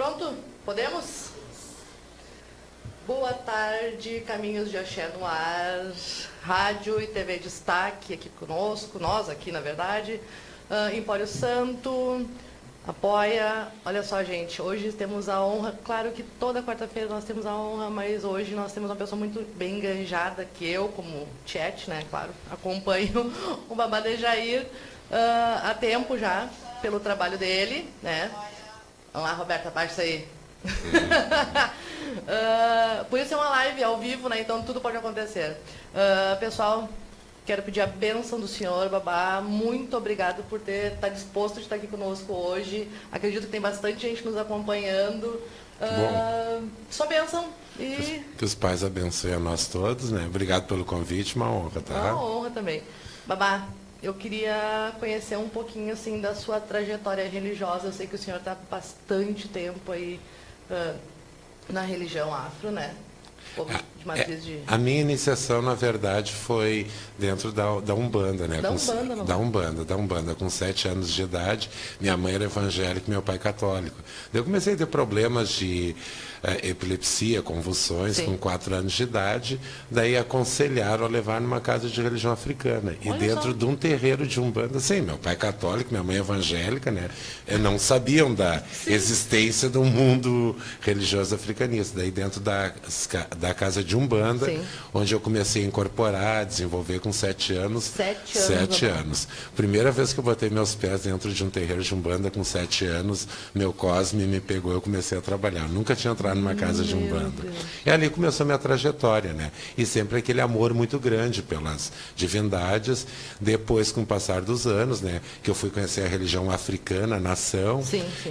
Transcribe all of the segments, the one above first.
Pronto? Podemos? Boa tarde, Caminhos de Axé no ar, Rádio e TV Destaque aqui conosco, nós aqui na verdade, Empório Santo, apoia. Olha só, gente, hoje temos a honra, claro que toda quarta-feira nós temos a honra, mas hoje nós temos uma pessoa muito bem enganjada, que eu, como Tiete, né, claro, acompanho o Babá de Jair há tempo já, pelo trabalho dele, né? Vamos lá, Roberta, abaixa isso aí. Por isso é uma live ao vivo, né? Então tudo pode acontecer. Pessoal, quero pedir a bênção do senhor, Babá. Muito obrigado por estar disposto de estar aqui conosco hoje. Acredito que tem bastante gente nos acompanhando. Sua bênção. Que os pais abençoem a nós todos, né? Obrigado pelo convite, uma honra, tá? Uma honra também. Babá, eu queria conhecer um pouquinho assim da sua trajetória religiosa. Eu sei que o senhor está bastante tempo aí na religião afro, né? De matriz de... A minha iniciação, na verdade, foi dentro da Umbanda, né? Da Umbanda, com 7 anos de idade. Minha mãe era evangélica e meu pai católico. Daí eu comecei a ter problemas de epilepsia, convulsões, com 4 anos de idade. Daí aconselharam a levar numa casa de religião africana. E dentro de um terreiro de Umbanda, sim, meu pai católico, minha mãe evangélica, né? Não sabiam da existência de um mundo religioso africanista. Daí dentro da casa de Umbanda, onde eu comecei a incorporar, desenvolver com 7 anos. 7 anos. Primeira vez que eu botei meus pés dentro de um terreiro de Umbanda com 7 anos, meu Cosme me pegou e eu comecei a trabalhar. Nunca tinha entrado numa casa de Umbanda. E ali começou a minha trajetória, né? E sempre aquele amor muito grande pelas divindades. Depois, com o passar dos anos, né? Que eu fui conhecer a religião africana, a nação.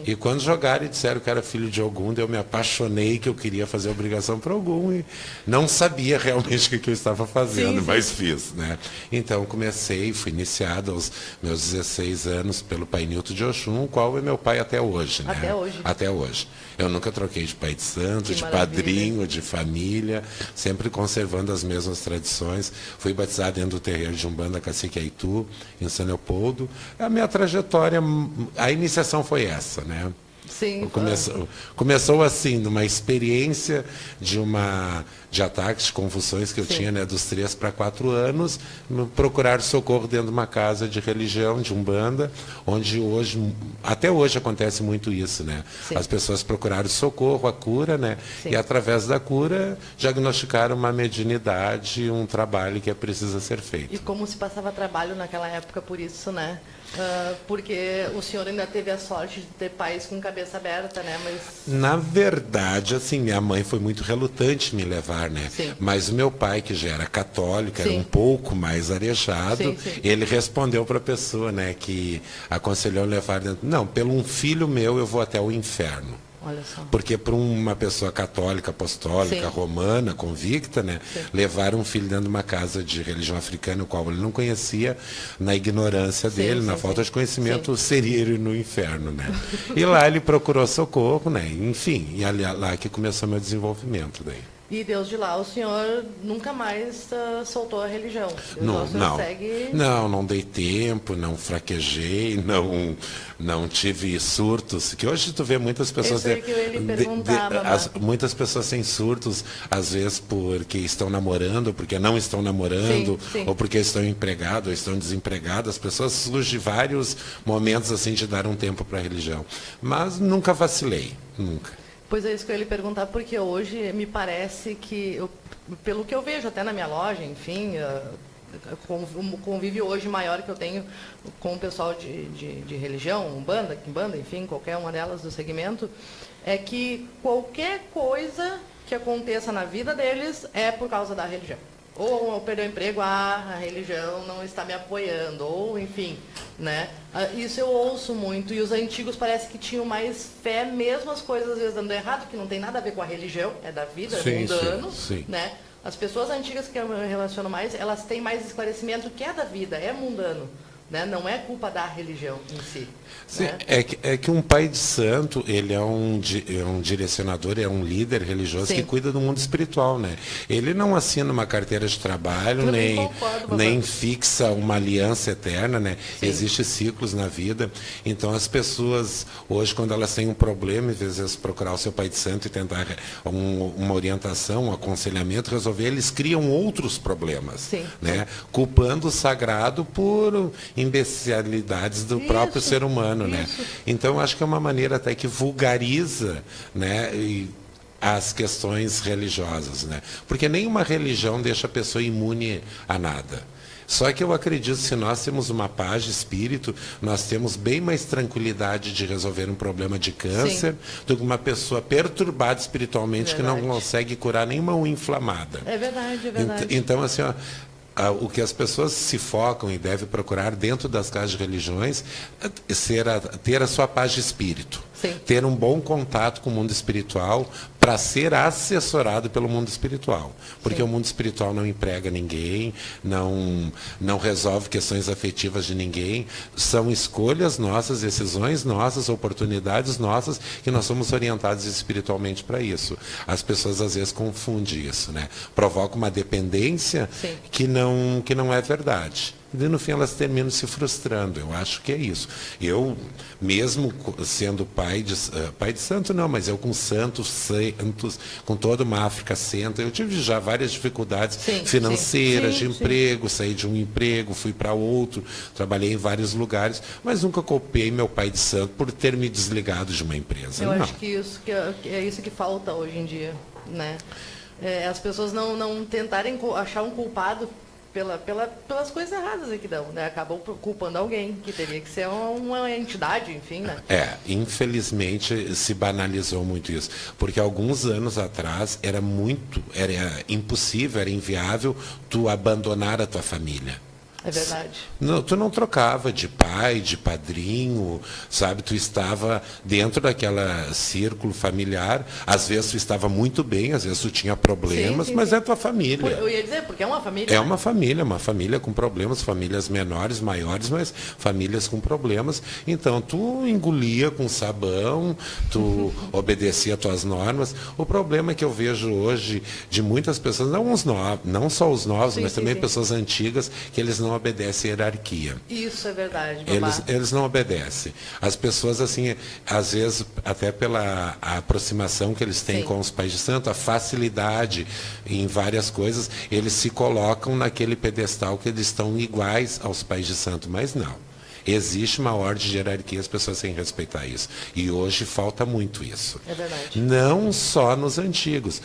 E quando jogaram e disseram que era filho de Ogum, eu me apaixonei que eu queria fazer obrigação para Ogum e não sabia realmente o que eu estava fazendo, mas fiz, né? Então comecei, fui iniciado aos meus 16 anos pelo Pai Nilton de Oxum, o qual é meu pai até hoje, né? Até hoje. Eu nunca troquei de pai de santo, de padrinho, de família, sempre conservando as mesmas tradições. Fui batizado dentro do terreiro de Umbanda Cacique Aitu, em São Leopoldo. A minha trajetória, a iniciação foi essa, né? Começou assim, numa experiência de ataques, de convulsões que eu tinha, né, dos 3 para 4 anos, procurar socorro dentro de uma casa de religião, de Umbanda, onde até hoje acontece muito isso, né? As pessoas procuraram socorro, a cura, né? E através da cura diagnosticaram uma mediunidade, um trabalho que precisa ser feito. E como se passava trabalho naquela época por isso, né? Porque o senhor ainda teve a sorte de ter pais com cabeça aberta, né? Mas... Na verdade, assim, minha mãe foi muito relutante em me levar, né? Mas o meu pai, que já era católico, era um pouco mais arejado, ele respondeu para a pessoa, né, que aconselhou levar dentro. Não, pelo um filho meu eu vou até o inferno. Olha só. Porque para uma pessoa católica, apostólica, romana, convicta, né, levar um filho dentro de uma casa de religião africana, o qual ele não conhecia, na ignorância dele, na falta de conhecimento, seria ele no inferno, né? E lá ele procurou socorro, né? Enfim, e lá que começou meu desenvolvimento daí. E Deus de lá, o senhor nunca mais soltou a religião? Não dei tempo, não fraquejei, não tive surtos. Que hoje tu vê muitas pessoas... muitas pessoas têm surtos, às vezes porque estão namorando, porque não estão namorando, ou porque estão empregados, ou estão desempregadas. As pessoas surgem vários momentos assim de dar um tempo para a religião. Mas nunca vacilei, nunca. Pois é isso que eu ia lhe perguntar, porque hoje me parece que, pelo que eu vejo até na minha loja, enfim, o convívio hoje maior que eu tenho com o pessoal de religião, Umbanda, enfim, qualquer uma delas do segmento, é que qualquer coisa que aconteça na vida deles é por causa da religião. Ou eu perdi o emprego, a religião não está me apoiando, ou enfim, né? Isso eu ouço muito, e os antigos parece que tinham mais fé, mesmo as coisas às vezes dando errado, que não tem nada a ver com a religião, é da vida, é mundano, né? As pessoas antigas que eu me relaciono mais, elas têm mais esclarecimento que é da vida, é mundano, né? Não é culpa da religião em si. Sim, né? é que um pai de santo, ele é um direcionador, é um líder religioso Sim. que cuida do mundo espiritual, né? Ele não assina uma carteira de trabalho, nem fixa uma aliança eterna, né? Existem ciclos na vida. Então, as pessoas, hoje, quando elas têm um problema, em vez de procurar o seu pai de santo e tentar uma orientação, um aconselhamento, resolver, eles criam outros problemas, Sim. né? Culpando o sagrado por imbecilidades do próprio ser humano, né? Então, acho que é uma maneira até que vulgariza, né, as questões religiosas, né? Porque nenhuma religião deixa a pessoa imune a nada. Só que eu acredito que se nós temos uma paz de espírito, nós temos bem mais tranquilidade de resolver um problema de câncer do que uma pessoa perturbada espiritualmente que não consegue curar nenhuma unha inflamada. É verdade, é verdade. Então, assim, ó, o que as pessoas se focam e devem procurar dentro das casas de religiões é ter a sua paz de espírito. Sim. Ter um bom contato com o mundo espiritual para ser assessorado pelo mundo espiritual. Porque o mundo espiritual não emprega ninguém, não resolve questões afetivas de ninguém. São escolhas nossas, decisões nossas, oportunidades nossas, que nós somos orientados espiritualmente para isso. As pessoas às vezes confundem isso, né? Provoca uma dependência que não é verdade. E no fim elas terminam se frustrando. Eu acho que é isso. Eu, mesmo sendo pai de santo, não, mas eu com santos, com toda uma África Santa, eu tive já várias dificuldades financeiras, de emprego, saí de um emprego, fui para outro, trabalhei em vários lugares, mas nunca culpei meu pai de santo por ter me desligado de uma empresa. Eu acho que é isso que falta hoje em dia, né? As pessoas não tentarem achar um culpado pelas coisas erradas que dão, né? Acabam culpando alguém, que teria que ser uma entidade, enfim, né? Infelizmente se banalizou muito isso, porque alguns anos atrás era impossível, era inviável tu abandonar a tua família. É verdade. Tu não trocava de pai, de padrinho, sabe? Tu estava dentro daquela círculo familiar. Às vezes tu estava muito bem, às vezes tu tinha problemas, mas é tua família. Eu ia dizer, porque é uma família. É uma família com problemas, famílias menores, maiores, mas famílias com problemas. Então tu engolia com sabão, tu obedecia às tuas normas. O problema é que eu vejo hoje de muitas pessoas, não só os novos, mas também pessoas antigas, que eles não obedecem a hierarquia. Isso é verdade, eles não obedecem. As pessoas, assim, às vezes, até pela aproximação que eles têm com os pais de santo, a facilidade em várias coisas, eles se colocam naquele pedestal que eles estão iguais aos pais de santo, mas não. Existe uma ordem de hierarquia, as pessoas têm que respeitar isso. E hoje falta muito isso. É verdade. Não só nos antigos,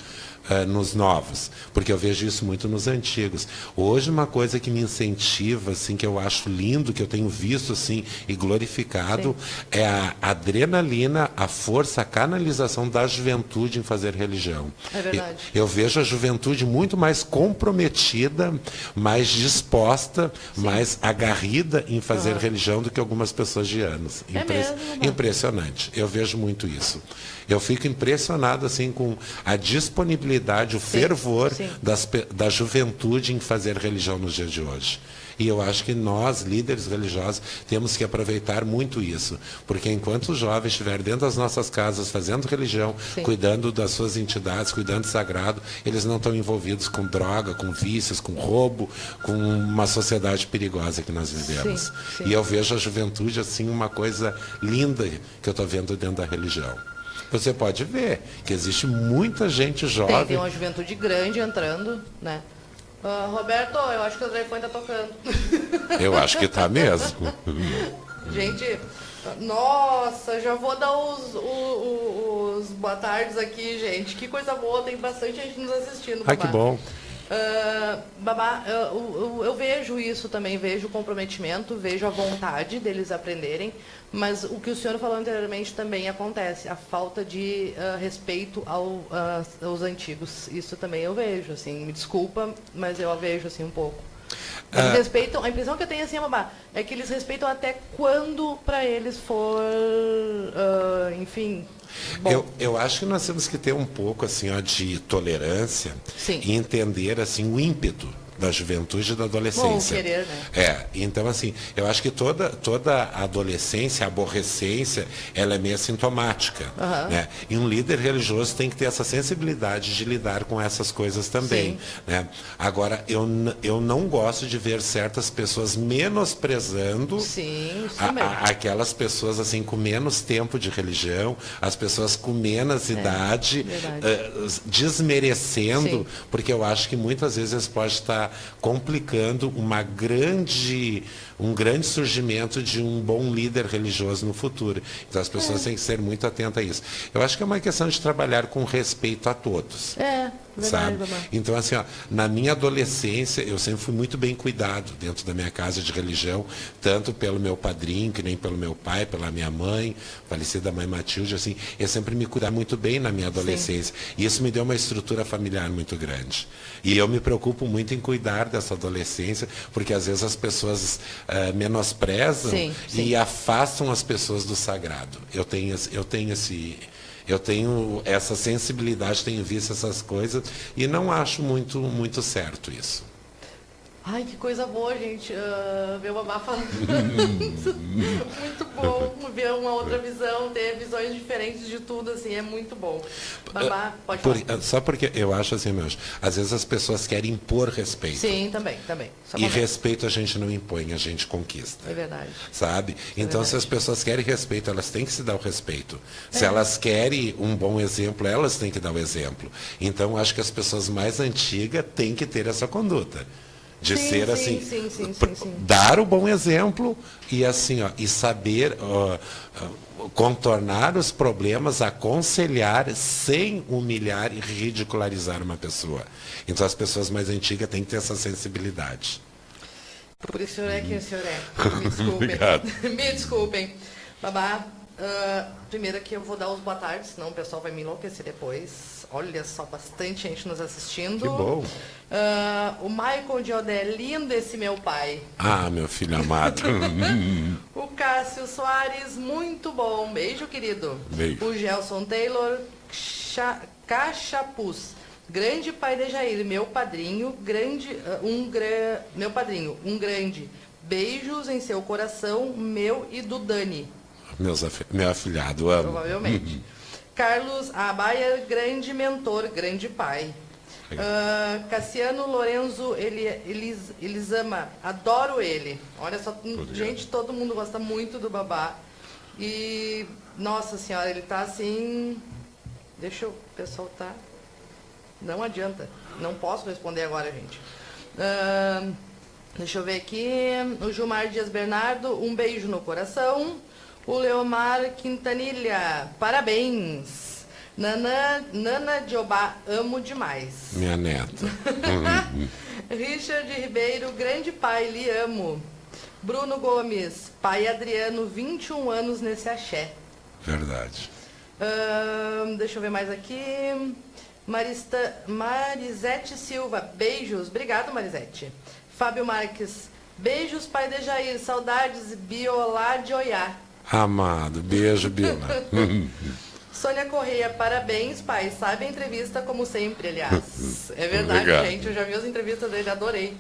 nos novos, porque eu vejo isso muito nos antigos. Hoje uma coisa que me incentiva, assim, que eu acho lindo, que eu tenho visto assim e glorificado, é a adrenalina, a força, a canalização da juventude em fazer religião. É verdade. Eu vejo a juventude muito mais comprometida, mais disposta, mais agarrida em fazer religião do que algumas pessoas de anos. Impressionante. Eu vejo muito isso. Eu fico impressionado assim com a disponibilidade, o fervor da juventude em fazer religião nos dias de hoje. E eu acho que nós, líderes religiosos, temos que aproveitar muito isso. Porque enquanto os jovens estiverem dentro das nossas casas, fazendo religião, cuidando das suas entidades, cuidando do sagrado, eles não estão envolvidos com droga, com vícios, com roubo, com uma sociedade perigosa que nós vivemos. E eu vejo a juventude assim uma coisa linda que eu estou vendo dentro da religião. Você pode ver que existe muita gente jovem. Tem uma juventude grande entrando, né? Roberto, eu acho que o telefone está tocando. Eu acho que está mesmo. Gente, nossa, já vou dar os boa tardes aqui, gente. Que coisa boa, tem bastante gente nos assistindo. Ai, que bom. Babá, eu vejo isso também, vejo o comprometimento, vejo a vontade deles aprenderem, mas o que o senhor falou anteriormente também acontece, a falta de respeito aos antigos. Isso também eu vejo, assim, me desculpa, mas eu a vejo assim um pouco. Eles respeitam, a impressão que eu tenho assim, babá, é que eles respeitam até quando para eles for, enfim... Eu acho que nós temos que ter um pouco assim, ó, de tolerância e entender assim, o ímpeto da juventude e da adolescência. Bom, querer, né? Então assim, eu acho que toda adolescência, a aborrecência, ela é meio sintomática, né? E um líder religioso tem que ter essa sensibilidade de lidar com essas coisas também, né? Agora, eu não gosto de ver certas pessoas menosprezando aquelas pessoas assim com menos tempo de religião, as pessoas com menos idade, desmerecendo, porque eu acho que muitas vezes isso pode estar complicando um grande surgimento de um bom líder religioso no futuro. Então as pessoas têm que ser muito atentas a isso. Eu acho que é uma questão de trabalhar com respeito a todos. Sabe? Então, assim, na minha adolescência, eu sempre fui muito bem cuidado dentro da minha casa de religião, tanto pelo meu padrinho, que nem pelo meu pai, pela minha mãe, falecida mãe Matilde, assim, eu sempre me cuidava muito bem na minha adolescência. E isso me deu uma estrutura familiar muito grande. E eu me preocupo muito em cuidar dessa adolescência, porque às vezes as pessoas menosprezam e afastam as pessoas do sagrado. Eu tenho essa sensibilidade, tenho visto essas coisas e não acho muito certo isso. Ai, que coisa boa, gente, ver o Babá falando. Muito bom ver uma outra visão, ter visões diferentes de tudo, assim, é muito bom. Babá, pode falar. Só porque eu acho assim, às vezes as pessoas querem impor respeito. Sim, também. E respeito a gente não impõe, a gente conquista. É verdade. Sabe? Então, se as pessoas querem respeito, elas têm que se dar o respeito. Se elas querem um bom exemplo, elas têm que dar o exemplo. Então, acho que as pessoas mais antigas têm que ter essa conduta. De ser assim, dar o bom exemplo e assim, e saber contornar os problemas, aconselhar sem humilhar e ridicularizar uma pessoa. Então as pessoas mais antigas têm que ter essa sensibilidade. Por isso o senhor é quem o senhor é. Me desculpem. Obrigado. Me desculpem. Babá, primeiro aqui eu vou dar os boa tarde, senão o pessoal vai me enlouquecer depois. Olha só, bastante gente nos assistindo. Que bom. O Michael de Odé, lindo esse meu pai. Ah, meu filho amado. O Cássio Soares, muito bom. Beijo, querido. Beijo. O Gelson Taylor Cachapuz. Grande pai de Jair, meu padrinho, um grande. Beijos em seu coração, meu e do Dani. Meu afilhado, amo. Provavelmente. Carlos Abaia, grande mentor, grande pai. Cassiano Lorenzo Elisama, adoro ele. Olha só, gente, todo mundo gosta muito do Babá. E, nossa senhora, ele tá assim... o pessoal tá... Não adianta, não posso responder agora, gente. Deixa eu ver aqui. O Gilmar Dias Bernardo, um beijo no coração. O Leomar Quintanilha, parabéns. Nana Diobá, amo demais. Minha neta. Richard Ribeiro, grande pai, lhe amo. Bruno Gomes, pai Adriano, 21 anos nesse axé. Verdade. Deixa eu ver mais aqui. Marisete Silva, beijos. Obrigado, Marisete. Fábio Marques, beijos, pai de Jair. Saudades, Biolá de Oiá. Amado, beijo, Bila. Sônia Correia, parabéns, pai. Sabe a entrevista como sempre, aliás. É verdade, Obrigado. gente. Eu já vi as entrevistas dele, adorei.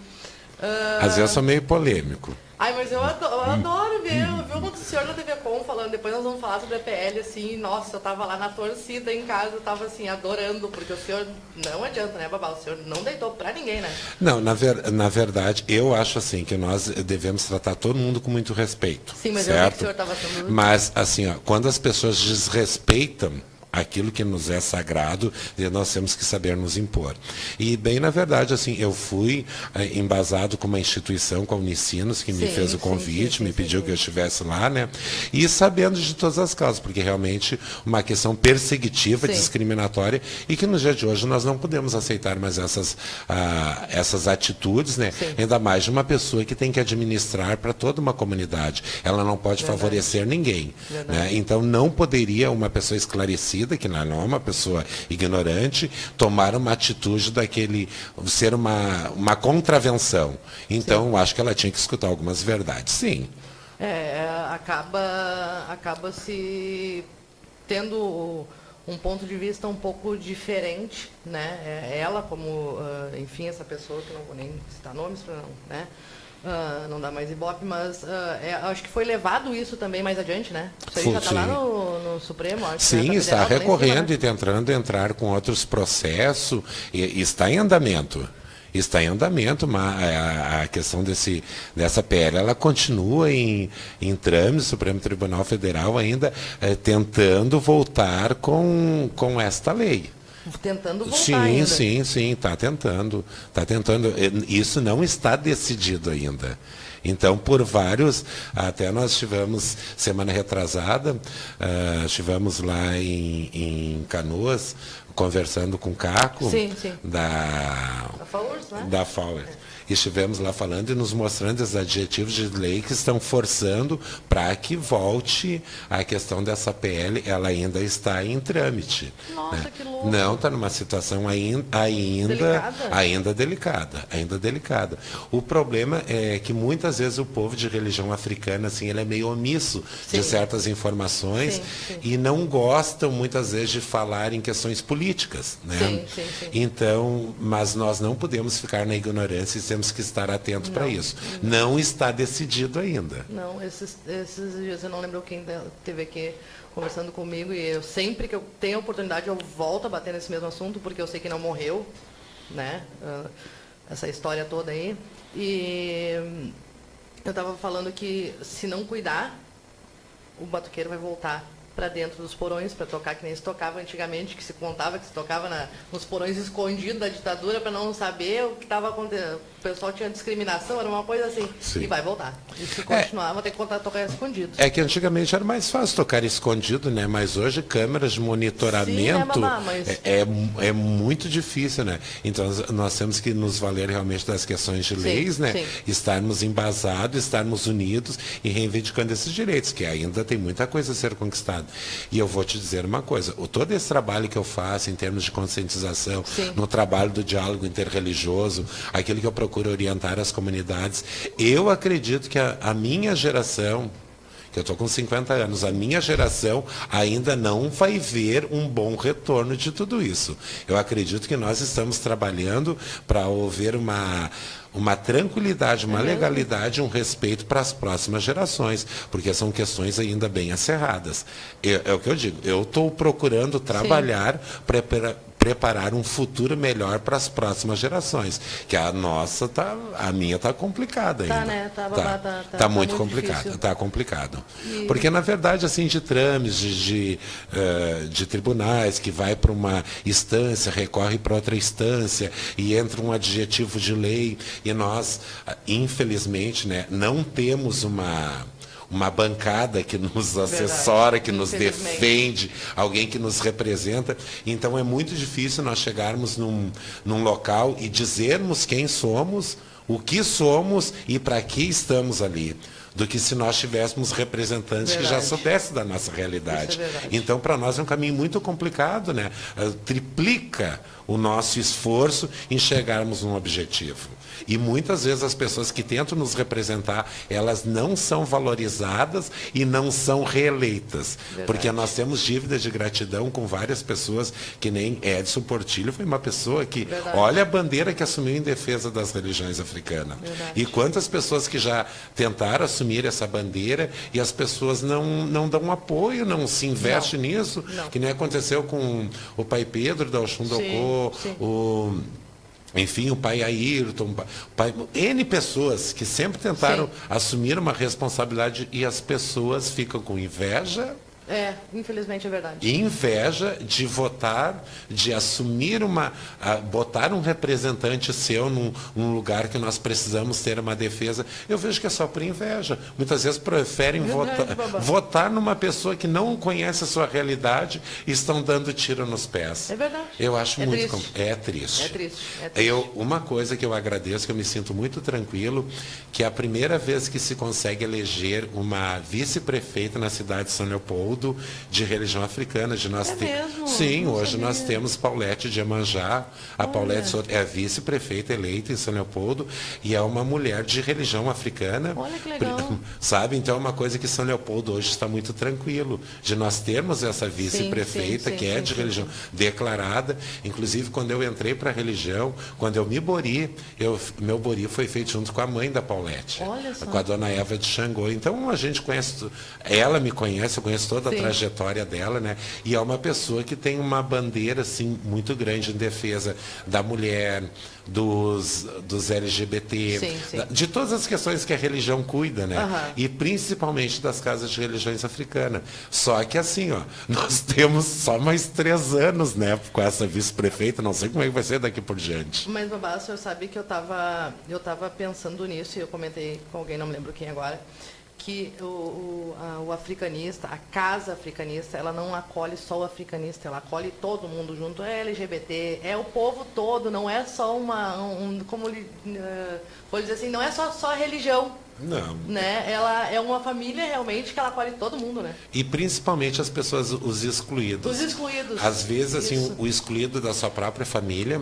Às vezes eu sou meio polêmico. Ai, mas eu adoro ver. Eu vi o senhor na TV Com falando, depois nós vamos falar sobre a PL, assim, nossa, eu tava lá na torcida em casa, eu tava assim, adorando, porque o senhor, não adianta, né, Babá, o senhor não deitou pra ninguém, né? Não, na verdade, eu acho assim, que nós devemos tratar todo mundo com muito respeito. Sim, mas certo? eu vi que o senhor tava sendo... Mas, assim, quando as pessoas desrespeitam aquilo que nos é sagrado, nós temos que saber nos impor. E, bem, na verdade, assim, eu fui embasado com uma instituição, com a Unicinos, que me fez o convite, me pediu que eu estivesse lá, né? E sabendo de todas as causas, porque realmente uma questão perseguitiva, discriminatória, e que no dia de hoje nós não podemos aceitar mais essas atitudes, né? Ainda mais de uma pessoa que tem que administrar para toda uma comunidade. Ela não pode favorecer ninguém. Né? Então, não poderia uma pessoa esclarecida, que não é uma pessoa ignorante, tomar uma atitude daquele, ser uma contravenção. Então, acho que ela tinha que escutar algumas verdades, sim. Acaba se tendo um ponto de vista um pouco diferente, né? Ela como, enfim, essa pessoa, que não vou nem citar nomes para não, né? Não dá mais ibope, mas acho que foi levado isso também mais adiante, né? Isso aí já está lá no Supremo, acho. Sim, está recorrendo e tentando entrar com outros processos, e está em andamento. Está em andamento, mas a questão dessa PL, ela continua em trâmite, Supremo Tribunal Federal ainda tentando voltar com esta lei. Tentando voltar ainda. Sim, está tentando. Isso não está decidido ainda. Então, por vários, até nós tivemos, semana retrasada, estivemos lá em Canoas, conversando com o Caco, da Fowers, né? Da Fowers. Estivemos lá falando e nos mostrando os adjetivos de lei que estão forçando para que volte a questão dessa PL. Ela ainda está em trâmite. Nossa, né? Que louco. Não, está numa situação ainda delicada. O problema é que muitas vezes o povo de religião africana, assim, ele é meio omisso de certas informações e não gostam muitas vezes de falar em questões políticas, né? Sim. Então, mas nós não podemos ficar na ignorância e temos que estar atentos para isso. Não está decidido ainda. Não, esses dias eu não lembro quem esteve aqui conversando comigo, e eu sempre que eu tenho a oportunidade eu volto a bater nesse mesmo assunto, porque eu sei que não morreu, né? Essa história toda aí. E eu estava falando que se não cuidar, o batuqueiro vai voltar para dentro dos porões, para tocar que nem se tocava antigamente, que se contava que se tocava nos porões escondidos da ditadura para não saber o que estava acontecendo. O pessoal tinha discriminação, era uma coisa assim. Sim. E vai voltar. E se continuar, vou ter que tocar escondido. É que antigamente era mais fácil tocar escondido, né? Mas hoje câmeras de monitoramento é muito difícil, né? Então nós temos que nos valer realmente das questões de leis, né? Estarmos embasados, estarmos unidos e reivindicando esses direitos, que ainda tem muita coisa a ser conquistada. E eu vou te dizer uma coisa, todo esse trabalho que eu faço em termos de conscientização, no trabalho do diálogo interreligioso, aquilo que eu procuro orientar as comunidades, eu acredito que a minha geração, que eu estou com 50 anos, a minha geração ainda não vai ver um bom retorno de tudo isso. Eu acredito que nós estamos trabalhando para haver uma tranquilidade, uma legalidade, um respeito para as próximas gerações, porque são questões ainda bem acerradas. É o que eu digo, eu estou procurando trabalhar, preparar um futuro melhor para as próximas gerações, que a minha está complicada ainda. Né? Tá muito complicado, está complicado. Porque, na verdade, assim, de trâmites, de tribunais, que vai para uma instância, recorre para outra instância, e entra um adjetivo de lei, e nós, infelizmente, né, não temos uma bancada que nos assessora, que nos defende, alguém que nos representa. Então é muito difícil nós chegarmos num local e dizermos quem somos, o que somos e para que estamos ali, do que se nós tivéssemos representantes que já soubessem da nossa realidade. Então, para nós é um caminho muito complicado, né? Triplica o nosso esforço em chegarmos num objetivo. E muitas vezes as pessoas que tentam nos representar, elas não são valorizadas e não são reeleitas. Porque nós temos dívida de gratidão com várias pessoas, que nem Edson Portillo foi uma pessoa que, olha a bandeira que assumiu em defesa das religiões africanas. E quantas pessoas que já tentaram assumir essa bandeira e as pessoas não dão apoio, não se investem nisso, que nem aconteceu com o pai Pedro da Oxum Docô, enfim, o pai Ayrton, N pessoas que sempre tentaram assumir uma responsabilidade e as pessoas ficam com inveja. Infelizmente é verdade. Inveja de votar, de assumir botar um representante seu num lugar que nós precisamos ter uma defesa. Eu vejo que é só por inveja. Muitas vezes preferem votar numa pessoa que não conhece a sua realidade e estão dando tiro nos pés. É verdade. Eu acho muito triste. É triste. É triste. Uma coisa que eu agradeço, que eu me sinto muito tranquilo, que é a primeira vez que se consegue eleger uma vice-prefeita na cidade de São Leopoldo, Leopoldo de religião africana. Mesmo? Sim, hoje nós temos Paulette de Iemanjá. A Paulette é a vice-prefeita eleita em São Leopoldo e é uma mulher de religião africana. Olha que legal. Sabe? Então é uma coisa que São Leopoldo hoje está muito tranquilo de nós termos essa vice-prefeita que é de religião declarada. Inclusive, quando eu entrei para a religião, quando eu me bori, meu bori foi feito junto com a mãe da Paulette, com a dona Eva de Xangô. Então a gente conhece, ela me conhece, eu conheço toda a trajetória dela, né? E é uma pessoa que tem uma bandeira assim muito grande em defesa da mulher, dos LGBT, de todas as questões que a religião cuida, né? E principalmente das casas de religiões africanas. Só que assim, ó, nós temos só mais 3 anos, né, com essa vice-prefeita, não sei como é que vai ser daqui por diante. Mas, Babá, o senhor sabe que eu tava pensando nisso, e eu comentei com alguém, não me lembro quem agora, que o africanista, a casa africanista, ela não acolhe só o africanista, ela acolhe todo mundo junto, é LGBT, é o povo todo, não é só como vou dizer assim, não é só a religião. Não. Né? Ela é uma família realmente que ela acolhe todo mundo, né? E principalmente as pessoas, os excluídos. Os excluídos. Às vezes, assim, o excluído da sua própria família,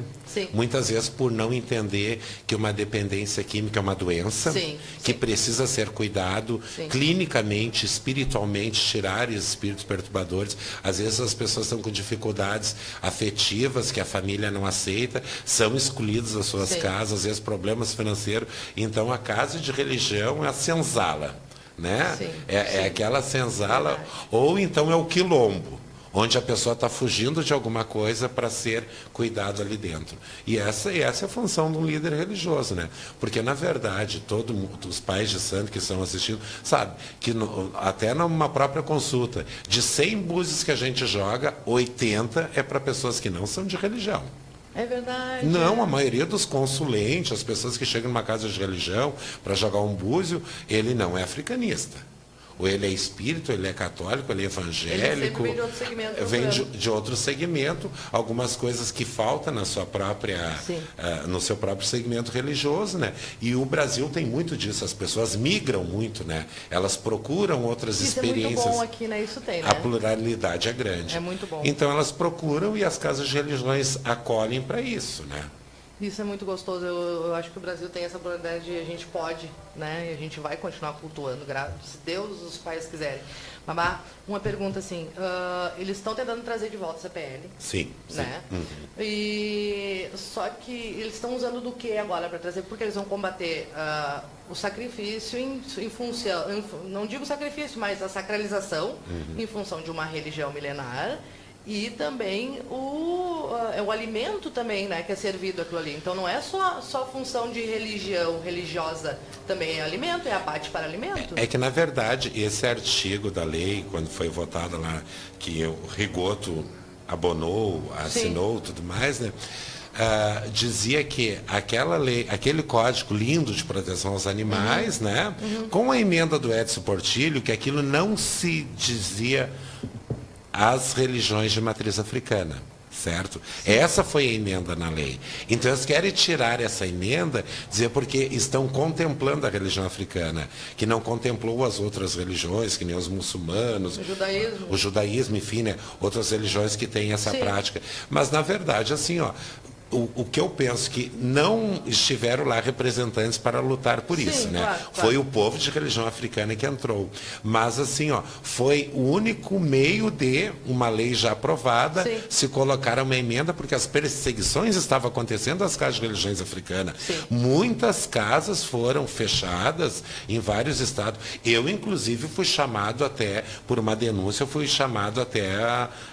muitas vezes por não entender que uma dependência química é uma doença, que precisa ser cuidado clinicamente, espiritualmente, tirar esses espíritos perturbadores. Às vezes as pessoas estão com dificuldades afetivas que a família não aceita, são excluídos das suas casas, às vezes problemas financeiros. Então a casa de religião é a senzala, né? É aquela senzala, ou então é o quilombo, onde a pessoa está fugindo de alguma coisa para ser cuidado ali dentro. E essa é a função de um líder religioso, né? Porque, na verdade, os pais de santo que estão assistindo, sabe, que até numa própria consulta, de 100 búzios que a gente joga, 80 é para pessoas que não são de religião. É verdade. Não, a maioria dos consulentes, as pessoas que chegam numa casa de religião para jogar um búzio, ele não é africanista. Ou ele é espírito, ele é católico, ele é evangélico. Ele vem de outro segmento. Vem de outro segmento, algumas coisas que faltam na sua própria, no seu próprio segmento religioso, né? E o Brasil tem muito disso, as pessoas migram muito, né? Elas procuram outras experiências. Isso é muito bom aqui, né? Isso tem, né? A pluralidade é grande. É muito bom. Então elas procuram e as casas de religiões acolhem para isso, né? Isso é muito gostoso. Eu acho que o Brasil tem essa pluralidade e a gente pode, né? E a gente vai continuar cultuando, se Deus os pais quiserem. Babá, uma pergunta assim, eles estão tentando trazer de volta a CPL. Sim. Né? E só que eles estão usando do que agora para trazer? Porque eles vão combater o sacrifício em função, não digo sacrifício, mas a sacralização em função de uma religião milenar. E também o alimento também, né, que é servido aquilo ali. Então não é só função de religião religiosa, também é alimento, é abate para alimento. É que, na verdade, esse artigo da lei, quando foi votado lá, que o Rigoto abonou, assinou, tudo mais, né? Dizia que aquela lei, aquele código lindo de proteção aos animais, né? Com a emenda do Edson Portillo, que aquilo não se dizia as religiões de matriz africana, certo? Essa foi a emenda na lei. Então eles querem tirar essa emenda, dizer porque estão contemplando a religião africana, que não contemplou as outras religiões, que nem os muçulmanos, o judaísmo, enfim, né? Outras religiões que têm essa prática. Mas na verdade, assim, ó, o que eu penso que não estiveram lá representantes para lutar por isso, né? Claro. Foi o povo de religião africana que entrou. Mas, assim, ó, foi o único meio de uma lei já aprovada se colocar uma emenda, porque as perseguições estavam acontecendo nas casas de religiões africanas. Muitas casas foram fechadas em vários estados. Eu, inclusive, fui chamado até, por uma denúncia, eu fui chamado até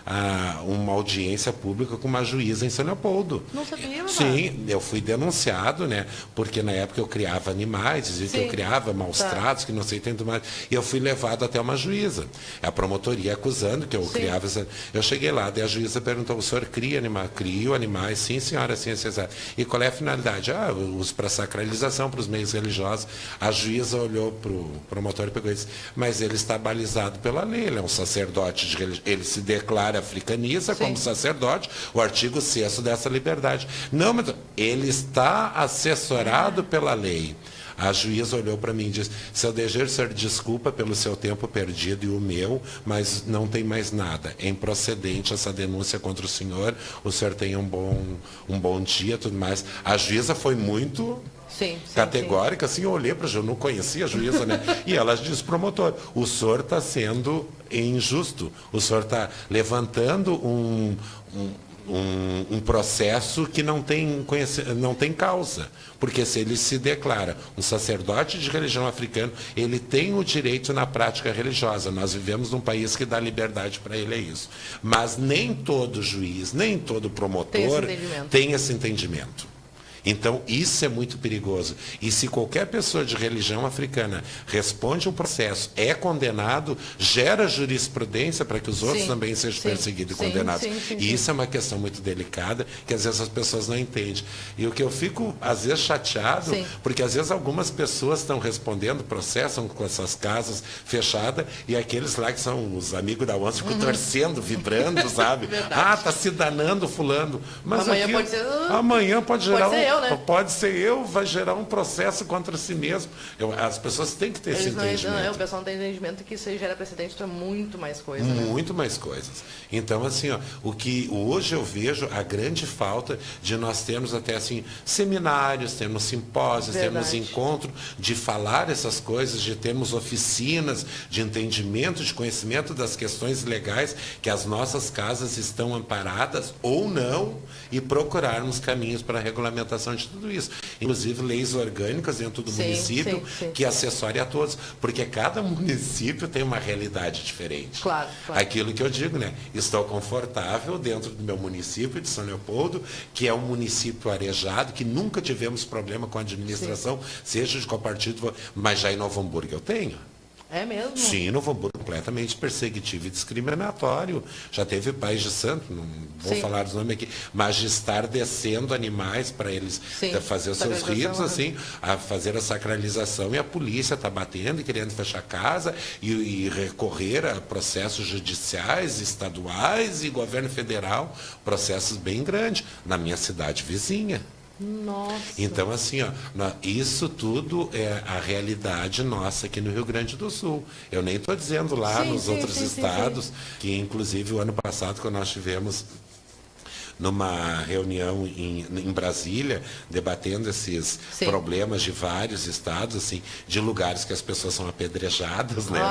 a uma audiência pública com uma juíza em São Leopoldo. Não sabia, Sim, eu fui denunciado, né? Porque na época eu criava animais, dizia que eu criava maus tratos, que não sei tanto mais. E eu fui levado até uma juíza. A promotoria acusando que eu criava. Eu cheguei lá, daí a juíza perguntou: o senhor cria animais? Crio animais, sim, senhora, sim, César. E qual é a finalidade? Eu uso para sacralização, para os meios religiosos. A juíza olhou para o promotor e pegou e disse: mas ele está balizado pela lei, ele é um sacerdote de religião. Ele se declara africanista como sacerdote, o artigo 6º dessa liberdade. verdade. Não, mas ele está assessorado pela lei. A juíza olhou para mim e disse, seu Degerser, desculpa pelo seu tempo perdido e o meu, mas não tem mais nada. É improcedente essa denúncia contra o senhor tenha um bom dia, tudo mais. A juíza foi muito categórica, assim, eu olhei para a juíza, eu não conhecia a juíza, né? E ela disse, promotor, o senhor está sendo injusto, o senhor está levantando um processo que não tem causa. Porque se ele se declara um sacerdote de religião africana, ele tem o direito na prática religiosa. Nós vivemos num país que dá liberdade para ele, é isso. Mas nem todo juiz, nem todo promotor tem esse entendimento. Então, isso é muito perigoso. E se qualquer pessoa de religião africana responde um processo, é condenado, gera jurisprudência para que os outros também sejam perseguidos e condenados. E isso é uma questão muito delicada, que às vezes as pessoas não entendem. E o que eu fico, às vezes, chateado, porque às vezes algumas pessoas estão respondendo, processam com essas casas fechadas, e aqueles lá que são os amigos da onça ficam torcendo, vibrando, sabe? Ah, está se danando fulano. Mas amanhã pode gerar pode ser eu, vai gerar um processo contra si mesmo. As pessoas têm que ter esse entendimento. O pessoal não tem entendimento que isso aí gera precedente para muito mais coisas. Muito mais coisas. Então, assim, o que hoje eu vejo, a grande falta de nós termos até assim, seminários, termos simpósios, termos encontro, de falar essas coisas, de termos oficinas de entendimento, de conhecimento das questões legais, que as nossas casas estão amparadas ou não, e procurarmos caminhos para a regulamentação de tudo isso. Inclusive leis orgânicas dentro do município que assessorem a todos. Porque cada município tem uma realidade diferente. Claro. Aquilo que eu digo, né? Estou confortável dentro do meu município de São Leopoldo, que é um município arejado, que nunca tivemos problema com a administração, seja de qual partido, mas já em Novo Hamburgo eu tenho. É mesmo? Sim, Novo Hamburgo completamente perseguitivo e discriminatório. Já teve pais de santo, não vou falar dos nomes aqui, mas de estar descendo animais para eles fazer os seus ritos, assim, a fazer a sacralização, e a polícia está batendo e querendo fechar a casa e recorrer a processos judiciais, estaduais e governo federal, processos bem grandes, na minha cidade vizinha. Nossa. Então, assim, isso tudo é a realidade nossa aqui no Rio Grande do Sul. Eu nem estou dizendo lá nos outros estados, que inclusive o ano passado, quando nós tivemos numa reunião em Brasília, debatendo esses problemas de vários estados, assim, de lugares que as pessoas são apedrejadas, né,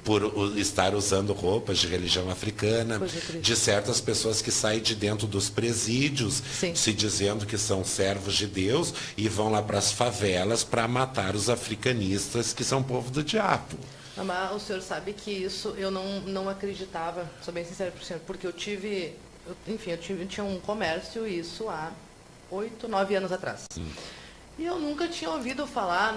por estar usando roupas de religião africana, de certas pessoas que saem de dentro dos presídios, se dizendo que são servos de Deus, e vão lá para as favelas para matar os africanistas, que são povo do diabo. Mas o senhor sabe que isso eu não acreditava, sou bem sincera para o senhor, porque eu tinha um comércio, isso há 8, 9 anos atrás. E eu nunca tinha ouvido falar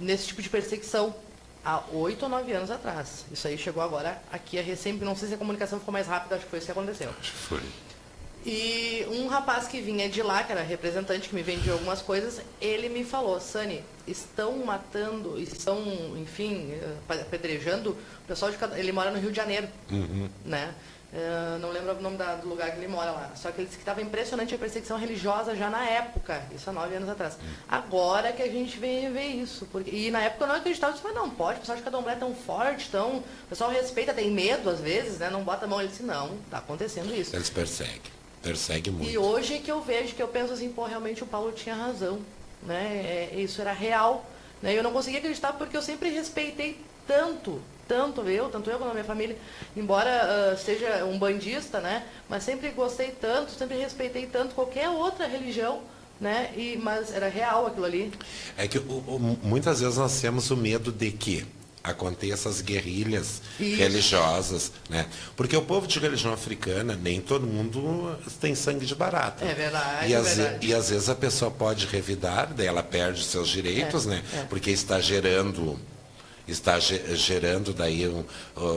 nesse tipo de perseguição há 8 ou 9 anos atrás. Isso aí chegou agora aqui sempre, não sei se a comunicação ficou mais rápida, acho que foi isso que aconteceu. Acho que foi. E um rapaz que vinha de lá, que era representante, que me vendia algumas coisas, ele me falou, Sani, estão matando, enfim, apedrejando o pessoal de cada... Ele mora no Rio de Janeiro, né? Não lembro o nome do lugar que ele mora lá. Só que ele disse que estava impressionante a perseguição religiosa já na época, isso há 9 anos atrás. Agora que a gente vem ver isso. E na época eu não acreditava, eu disse, mas não pode, o pessoal de Candomblé é tão forte, o pessoal respeita, tem medo às vezes, né? Não bota a mão. Ele disse, não, está acontecendo isso. Eles perseguem muito. E hoje que eu vejo, que eu penso assim, realmente o Paulo tinha razão, né? Isso era real, né? Eu não conseguia acreditar porque eu sempre respeitei tanto eu quanto a minha família, embora seja um bandista, né? Mas sempre gostei tanto, sempre respeitei tanto qualquer outra religião, né? Mas era real aquilo ali. É que muitas vezes nós temos o medo de que aconteçam essas guerrilhas religiosas, né? Porque o povo de religião africana, nem todo mundo tem sangue de barata. É verdade, e às vezes a pessoa pode revidar, daí ela perde seus direitos, né? Porque está gerando daí um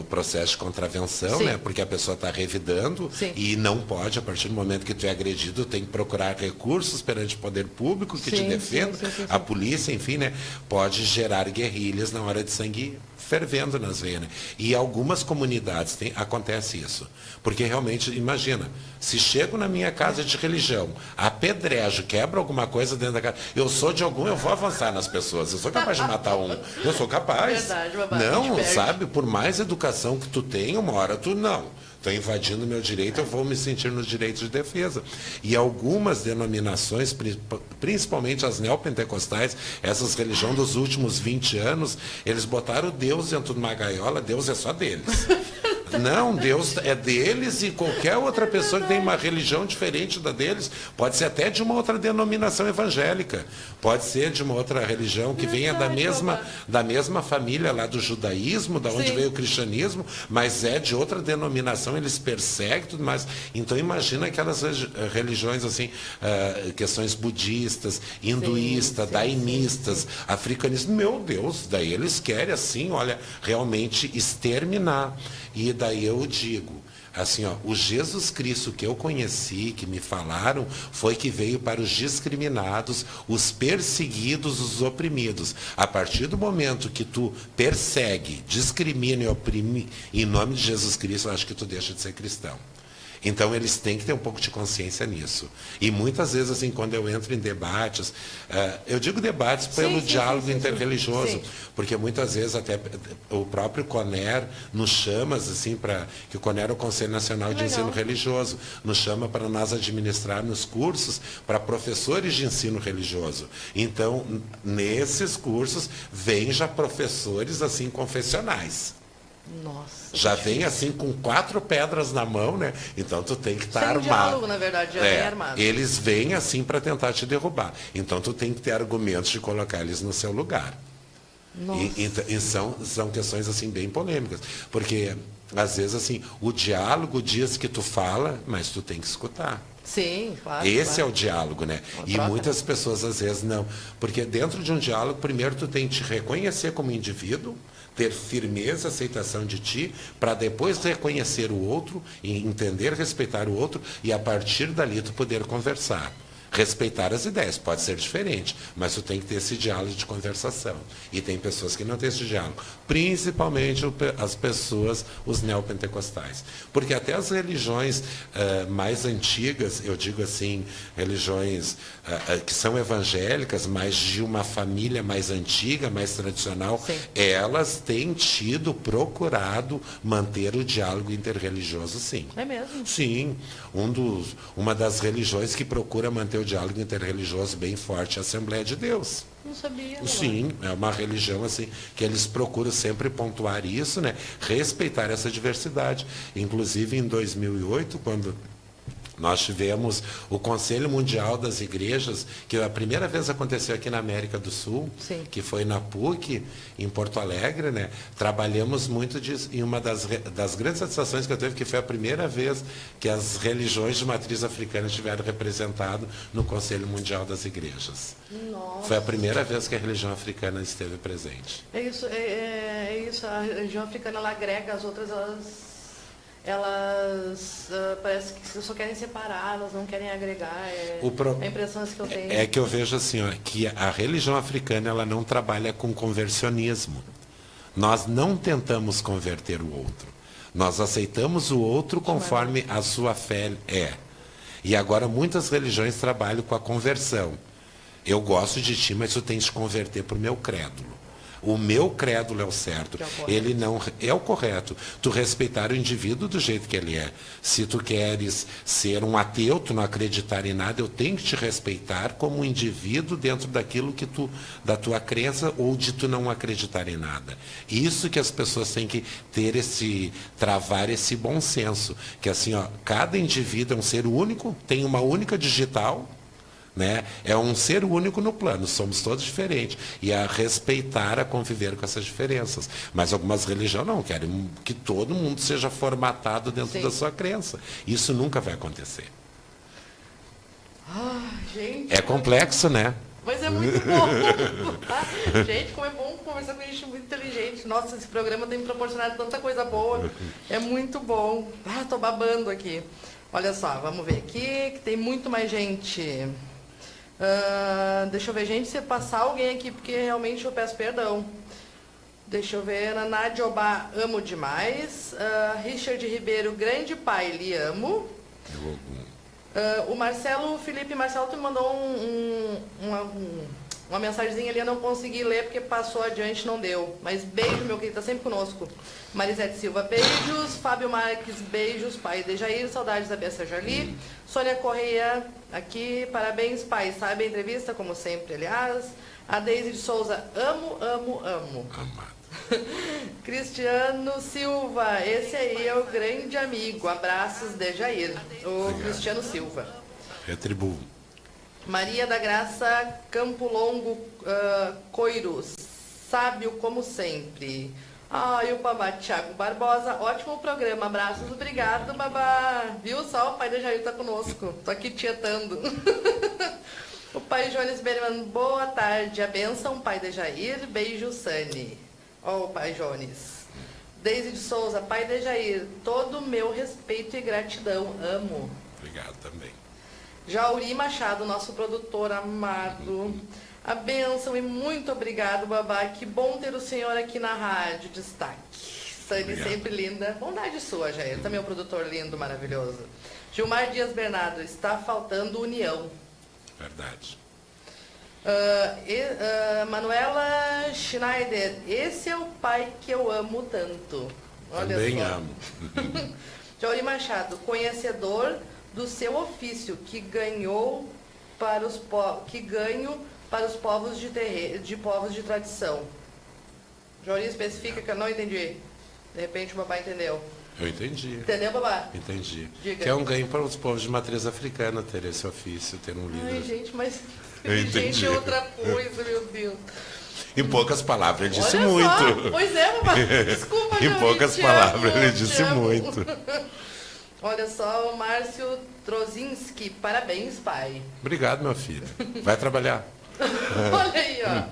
processo de contravenção, né? Porque a pessoa está revidando e não pode, a partir do momento que tu é agredido, tem que procurar recursos perante o poder público que te defenda, a polícia, enfim, né? Pode gerar guerrilhas na hora de sangue fervendo nas veias, né? E algumas comunidades acontece isso. Porque realmente, imagina, se chego na minha casa de religião, apedrejo, quebro alguma coisa dentro da casa, eu sou de algum, eu vou avançar nas pessoas, eu sou capaz de matar um, eu sou capaz. Verdade, não, sabe, por mais educação que tu tenha, uma hora tu não. Estou invadindo meu direito, eu vou me sentir no direito de defesa. E algumas denominações, principalmente as neopentecostais, essas religiões dos últimos 20 anos, eles botaram Deus dentro de uma gaiola, Deus é só deles. Não, Deus é deles e qualquer outra pessoa que tem uma religião diferente da deles, pode ser até de uma outra denominação evangélica, pode ser de uma outra religião que venha da mesma família lá do judaísmo, da onde veio o cristianismo, mas é de outra denominação, eles perseguem tudo mais. Então imagina aquelas religiões assim, questões budistas, hinduístas, daimistas, africanistas, meu Deus, daí eles querem assim, olha, realmente exterminar. E daí eu digo, assim, ó, o Jesus Cristo que eu conheci, que me falaram, foi que veio para os discriminados, os perseguidos, os oprimidos. A partir do momento que tu persegue, discrimina e oprime em nome de Jesus Cristo, eu acho que tu deixa de ser cristão. Então, eles têm que ter um pouco de consciência nisso. E muitas vezes, assim, quando eu entro em debates, eu digo debates pelo diálogo interreligioso, porque muitas vezes até o próprio CONER nos chama, assim, que o CONER é o Conselho Nacional de Ensino Religioso, nos chama para nós administrarmos cursos para professores de ensino religioso. Então, nesses cursos, vêm já professores, assim, confessionais. Nossa, já vem assim com 4 pedras na mão, né? Então tu tem que estar armado. Diálogo, na verdade, já vem armado. Eles vêm assim para tentar te derrubar. Então tu tem que ter argumentos de colocar eles no seu lugar. E são questões assim bem polêmicas, porque às vezes assim o diálogo diz que tu fala, mas tu tem que escutar. Sim, claro. Esse é o diálogo, né? E muitas pessoas às vezes não, porque dentro de um diálogo primeiro tu tem que te reconhecer como indivíduo, ter firmeza, aceitação de ti, para depois reconhecer o outro e entender, respeitar o outro e a partir dali tu poder conversar. Respeitar as ideias, pode ser diferente, mas tu tem que ter esse diálogo de conversação. E tem pessoas que não têm esse diálogo, principalmente as pessoas, os neopentecostais. Porque até as religiões mais antigas, eu digo assim, religiões que são evangélicas, mas de uma família mais antiga, mais tradicional, elas têm procurado manter o diálogo interreligioso, sim. É mesmo? Sim. Uma das religiões que procura manter o diálogo interreligioso bem forte é a Assembleia de Deus. Não sabia. Sim, é uma religião assim que eles procuram sempre pontuar isso, né? Respeitar essa diversidade. Inclusive em 2008, quando nós tivemos o Conselho Mundial das Igrejas, que a primeira vez aconteceu aqui na América do Sul, que foi na PUC, em Porto Alegre, né? Trabalhamos muito em uma das grandes satisfações que eu tive, que foi a primeira vez que as religiões de matriz africana estiveram representadas no Conselho Mundial das Igrejas. Nossa. Foi a primeira vez que a religião africana esteve presente. É isso, a religião africana ela agrega as outras, elas parece que só querem separar, elas não querem agregar. A impressão que eu tenho. É que eu vejo assim, ó, que a religião africana ela não trabalha com conversionismo. Nós não tentamos converter o outro. Nós aceitamos o outro conforme a sua fé é. E agora muitas religiões trabalham com a conversão. Eu gosto de ti, mas tu tens de converter para o meu crédulo. O meu crédulo é o certo. Ele não é o correto. Tu respeitar o indivíduo do jeito que ele é. Se tu queres ser um ateu, tu não acreditar em nada, eu tenho que te respeitar como um indivíduo dentro daquilo que da tua crença ou de tu não acreditar em nada. Isso que as pessoas têm que ter travar esse bom senso, que assim, ó, cada indivíduo é um ser único, tem uma única digital, né? É um ser único no plano, somos todos diferentes. E a respeitar, a conviver com essas diferenças. Mas algumas religiões não querem que todo mundo seja formatado dentro da sua crença. Isso nunca vai acontecer. Gente, é complexo, né? Mas é muito bom. Gente, como é bom conversar com gente muito inteligente. Nossa, esse programa tem me proporcionado tanta coisa boa. É muito bom. Tô babando aqui. Olha só, vamos ver aqui, que tem muito mais gente. Deixa eu ver, gente, se passar alguém aqui, porque realmente eu peço perdão. Deixa eu ver, Ana Nádia Obá, amo demais. Richard Ribeiro, grande pai, lhe amo. O Marcelo, Felipe Marcelo, tu me mandou uma mensagenzinha ali, eu não consegui ler porque passou adiante, não deu. Mas beijo, meu querido, tá sempre conosco. Marisete Silva, beijos. Fábio Marques, beijos. Pai Dejair, saudades da Bessa Jali. Sônia Correia, aqui, parabéns, pai. Sabe a entrevista, como sempre, aliás. A Deise de Souza, amo, amo, amo. Amado. Cristiano Silva, esse aí é o grande amigo. Abraços, Dejair. O Cristiano Silva. Retribuo. Maria da Graça Campo Longo Coiros, sábio como sempre. E o babá Thiago Barbosa, ótimo programa, abraços, obrigado, babá. Viu só, o pai da Jair tá conosco, tô aqui tietando. O pai Jones Berman, boa tarde, a benção, pai da Jair, beijo, Sani. O pai Jones. Deise de Souza, pai da Jair, todo meu respeito e gratidão, amo. Obrigado também. Jauri Machado, nosso produtor amado. A bênção e muito obrigado, babá. Que bom ter o senhor aqui na rádio. Destaque. Sani sempre linda. Bondade sua, Jair. Também o produtor lindo, maravilhoso. Gilmar Dias Bernardo, está faltando união. Verdade. Manuela Schneider, esse é o pai que eu amo tanto. Olha também só. amo. Jauri Machado, conhecedor do seu ofício, que ganho para os povos de povos de tradição. Jauri especifica que eu não entendi. De repente o babá entendeu. Eu entendi. Entendeu, babá? Entendi. Diga. Que é um ganho para os povos de matriz africana ter esse ofício, ter um líder. Ai, gente, mas Eu entendi. gente, é outra coisa, meu Deus. Em poucas palavras, ele disse Olha muito. Só. Pois é, babá. Desculpa, Em Jauri, poucas te palavras, amo, ele te disse amo. muito. Olha só, o Márcio Trozinski, parabéns, pai. Obrigado, meu filho. Vai trabalhar. Olha aí, ó.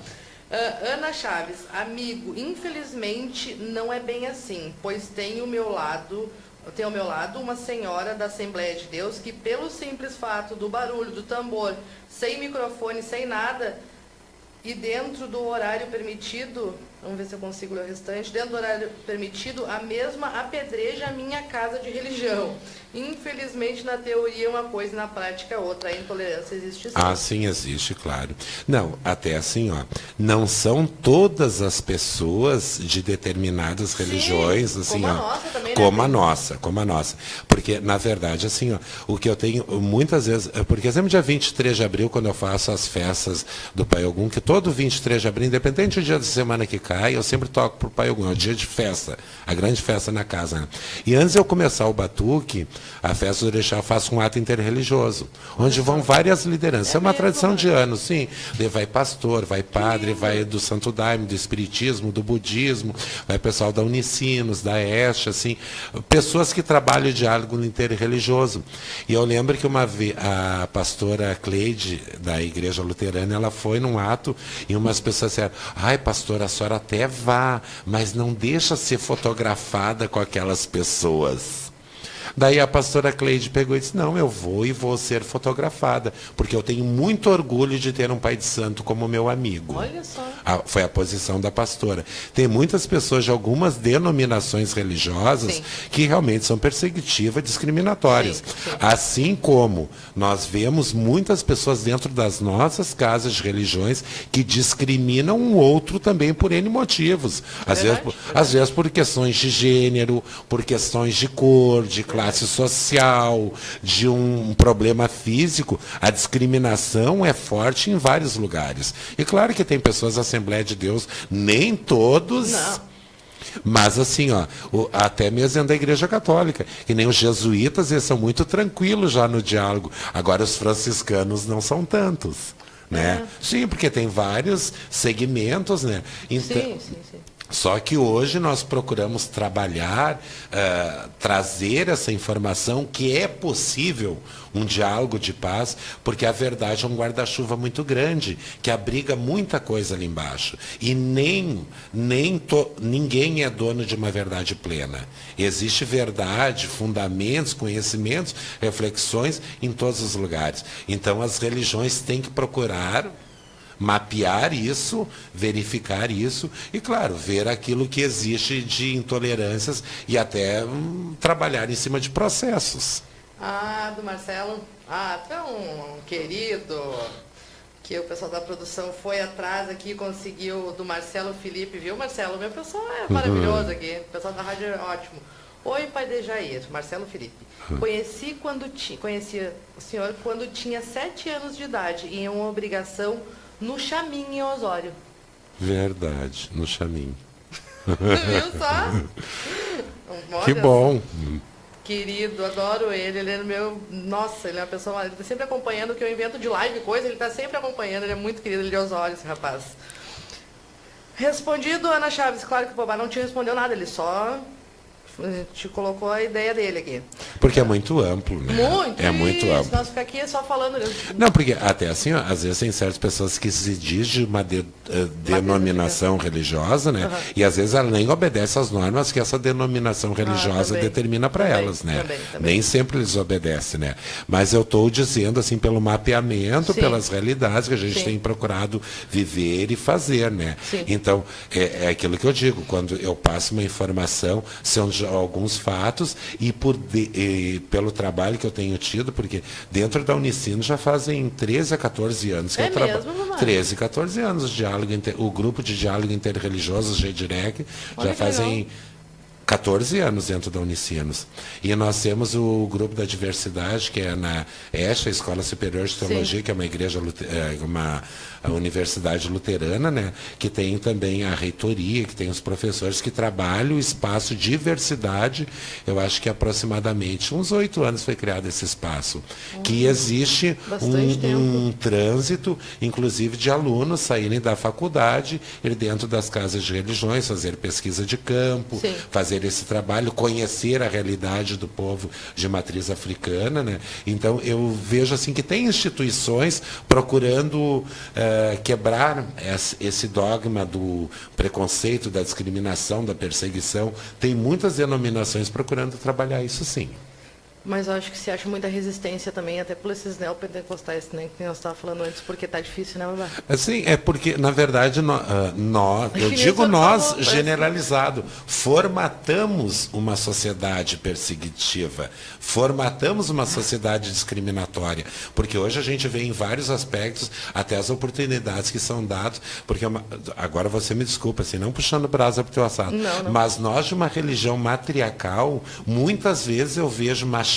Ana Chaves, amigo, infelizmente não é bem assim, pois tem ao meu lado uma senhora da Assembleia de Deus que, pelo simples fato do barulho do tambor, sem microfone, sem nada, e dentro do horário permitido, vamos ver se eu consigo ler o restante, dentro do horário permitido, a mesma apedreja a minha casa de religião. Infelizmente, na teoria é uma coisa e na prática é outra. A intolerância existe sim. Ah, sim, existe, claro. Não, até assim, ó, não são todas as pessoas de determinadas religiões, assim, como a ó, nossa também, como né? como a nossa. Porque, na verdade, assim, ó, o que eu tenho muitas vezes, porque exemplo, dia 23 de abril, quando eu faço as festas do Pai Ogum, que todo 23 de abril, independente do dia da semana que cai, eu sempre toco pro Pai Ogum, é o dia de festa, a grande festa na casa, né? E antes de eu começar o batuque, a festa do Orixá, eu faço um ato interreligioso, onde vão várias lideranças. É uma tradição de anos, sim. Daí vai pastor, vai padre, vai do Santo Daime, do Espiritismo, do Budismo, vai pessoal da Unicinos, da Este, assim, pessoas que trabalham o diálogo interreligioso. E eu lembro que uma vez a pastora Cleide, da Igreja Luterana, ela foi num ato e umas pessoas disseram: ai, pastora, a senhora até vá, mas não deixa ser fotografada com aquelas pessoas. Daí a pastora Cleide pegou e disse: não, eu vou e vou ser fotografada, porque eu tenho muito orgulho de ter um pai de santo como meu amigo. Olha só. Foi a posição da pastora. Tem muitas pessoas de algumas denominações religiosas Sim. que realmente são perseguitivas, discriminatórias. Sim, sim. Assim como nós vemos muitas pessoas dentro das nossas casas de religiões que discriminam um outro também por N motivos. Às vezes por questões de gênero, por questões de cor, de classe social, de um problema físico. A discriminação é forte em vários lugares. E claro que tem pessoas da Assembleia de Deus, nem todos... Não. Mas assim, ó, até mesmo dentro da Igreja Católica, que nem os jesuítas, eles são muito tranquilos já no diálogo. Agora os franciscanos não são tantos, né? Sim, porque tem vários segmentos, né? Então, Sim. só que hoje nós procuramos trabalhar, trazer essa informação que é possível um diálogo de paz, porque a verdade é um guarda-chuva muito grande, que abriga muita coisa ali embaixo. E ninguém é dono de uma verdade plena. Existe verdade, fundamentos, conhecimentos, reflexões em todos os lugares. Então as religiões têm que procurar mapear isso, verificar isso e, claro, ver aquilo que existe de intolerâncias e até trabalhar em cima de processos. Ah, do Marcelo. Ah, tão querido, que o pessoal da produção foi atrás aqui e conseguiu, do Marcelo Felipe, viu, Marcelo? Meu pessoal é maravilhoso aqui, o pessoal da rádio é ótimo. Oi, pai de Jair, Marcelo Felipe. Conheci o senhor quando tinha 7 anos de idade, em uma obrigação no Chamin, em Osório. Verdade, no Chamin. Viu só? Que bom. Querido, adoro ele é meu... Nossa, ele é uma pessoa... Ele está sempre acompanhando o que eu invento de live, coisa, ele está sempre acompanhando, ele é muito querido, ele é de Osório, esse rapaz. Respondido, Ana Chaves, claro que o Bobá não te respondeu nada, ele só te colocou a ideia dele aqui. Porque é muito amplo, né? Muito, é muito amplo. Nós ficar aqui só falando... Não, porque até assim, ó, às vezes tem certas pessoas que se diz de uma denominação religiosa, né? E às vezes ela nem obedece às normas que essa denominação religiosa determina para elas, né? Também. Nem sempre eles obedecem, né? Mas eu estou dizendo, assim, pelo mapeamento, pelas realidades que a gente tem procurado viver e fazer, né? Então, é aquilo que eu digo, quando eu passo uma informação, são alguns fatos e pelo trabalho que eu tenho tido, porque dentro da Unicino já fazem 13 a 14 anos que eu trabalho. 13, 14 anos o grupo de diálogo interreligioso, GDIREC, já fazem 14 anos dentro da Unicinos. E nós temos o grupo da diversidade, que é na ESHA, Escola Superior de Teologia, que é uma igreja, uma universidade luterana, né? Que tem também a reitoria, que tem os professores que trabalham o espaço diversidade. Eu acho que aproximadamente uns 8 anos foi criado esse espaço. Que existe um trânsito, inclusive de alunos saírem da faculdade, ir dentro das casas de religiões, fazer pesquisa de campo, fazer esse trabalho, conhecer a realidade do povo de matriz africana, né? Então eu vejo assim que tem instituições procurando quebrar esse dogma do preconceito, da discriminação, da perseguição. Tem muitas denominações procurando trabalhar isso, sim. Mas eu acho que se acha muita resistência também, até por esses neopentecostais, né, que nós estávamos falando antes, porque está difícil, né, Babá? Sim, é porque, na verdade, eu digo nós, generalizado, formatamos uma sociedade perseguitiva, formatamos uma sociedade discriminatória, porque hoje a gente vê em vários aspectos até as oportunidades que são dadas, porque agora você me desculpa, assim, não puxando brasa para o teu assado, não. Mas nós de uma religião matriarcal, muitas vezes eu vejo machismo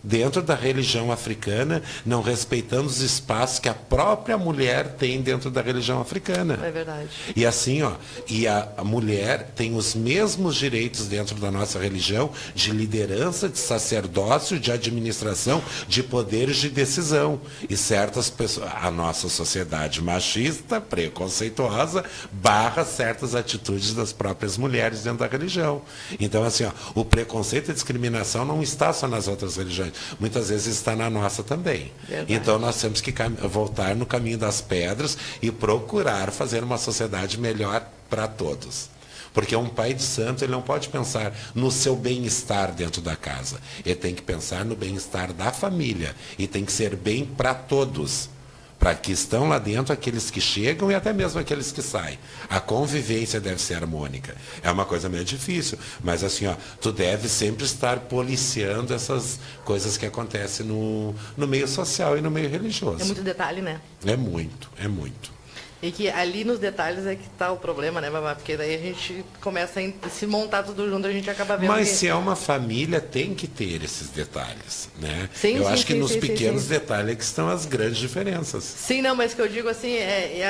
dentro da religião africana, não respeitando os espaços que a própria mulher tem dentro da religião africana. É verdade. E assim, e a mulher tem os mesmos direitos dentro da nossa religião de liderança, de sacerdócio, de administração, de poderes de decisão. E certas pessoas, a nossa sociedade machista, preconceituosa, barra certas atitudes das próprias mulheres dentro da religião. Então, assim, o preconceito e a discriminação não está só nas outras religiões, muitas vezes está na nossa também. Verdade. Então nós temos que voltar no caminho das pedras e procurar fazer uma sociedade melhor para todos. Porque um pai de santo, ele não pode pensar no seu bem-estar dentro da casa. Ele tem que pensar no bem-estar da família e tem que ser bem para todos. Para que estão lá dentro aqueles que chegam e até mesmo aqueles que saem. A convivência deve ser harmônica. É uma coisa meio difícil, mas assim, tu deve sempre estar policiando essas coisas que acontecem no meio social e no meio religioso. É muito detalhe, né? É muito, é muito. E que ali nos detalhes é que está o problema, né, Babá? Porque daí a gente começa a se montar tudo junto, a gente acaba vendo. Mas se é uma família, tem que ter esses detalhes, né? Eu acho que nos pequenos detalhes é que estão as grandes diferenças. Sim, não, mas que eu digo assim,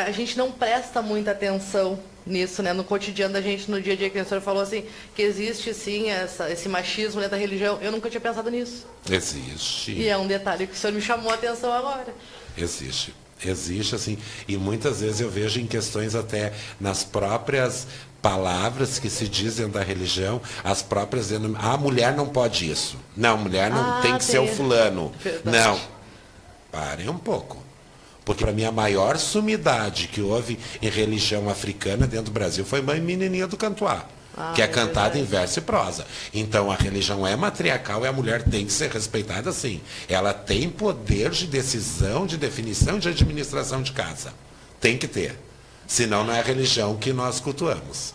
a gente não presta muita atenção nisso, né? No cotidiano da gente, no dia a dia, que o senhor falou assim, que existe sim esse machismo dentro da religião. Eu nunca tinha pensado nisso. Existe. E é um detalhe que o senhor me chamou a atenção agora. Existe, assim, e muitas vezes eu vejo em questões até nas próprias palavras que se dizem da religião, as próprias dizendo, a mulher não pode isso. Não, mulher não tem que ser o fulano. Verdade. Não. Parem um pouco. Porque para mim a maior sumidade que houve em religião africana dentro do Brasil foi Mãe Menininha do Cantuá. Que é cantada em verso e prosa. Então a religião é matriarcal e a mulher tem que ser respeitada sim. Ela tem poder de decisão, de definição, de administração de casa. Tem que ter. Senão não é a religião que nós cultuamos.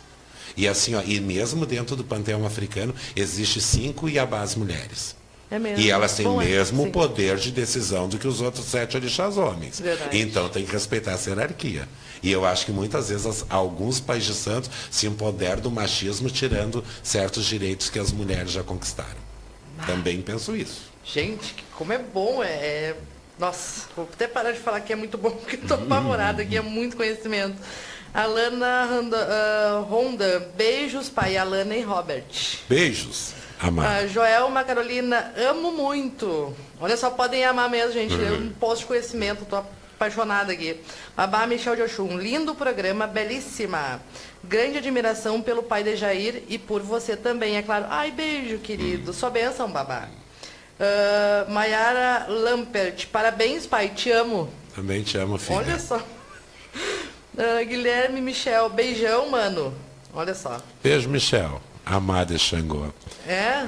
E assim, ó, e mesmo dentro do panteão africano, existe 5 iabás mulheres. É mesmo. E elas têm o mesmo poder de decisão do que os outros 7 orixás homens. Verdade. Então tem que respeitar essa hierarquia. E eu acho que muitas vezes alguns pais de santos se empoderam do machismo, tirando certos direitos que as mulheres já conquistaram. Também penso isso. Gente, como é bom, Nossa, vou até parar de falar que é muito bom, porque estou apavorada aqui, é muito conhecimento. Alana Honda, beijos, pai, Alana e Robert. Beijos, amar. Joelma Carolina, amo muito. Olha só, podem amar mesmo, gente. Eu não posso de conhecimento, estou apaixonada aqui. Babá Michel de Oxum, lindo programa, belíssima. Grande admiração pelo pai de Jair e por você também, é claro. Ai, beijo, querido. Só benção, babá. Maiara Lampert, parabéns, pai, te amo. Também te amo, filha. Olha só. Guilherme Michel, beijão, mano. Olha só. Beijo, Michel. Amada Xangô. É?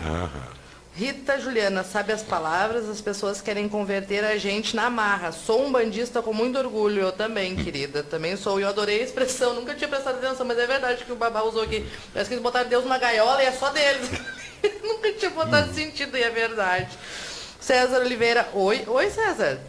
Rita Juliana, sabe as palavras, as pessoas querem converter a gente na marra. Sou um bandista com muito orgulho, eu também, querida. Também sou, e eu adorei a expressão, nunca tinha prestado atenção, mas é verdade que o babá usou aqui. Parece que eles botaram Deus numa gaiola e é só deles. Nunca tinha botado sentido, e é verdade. César Oliveira, oi César.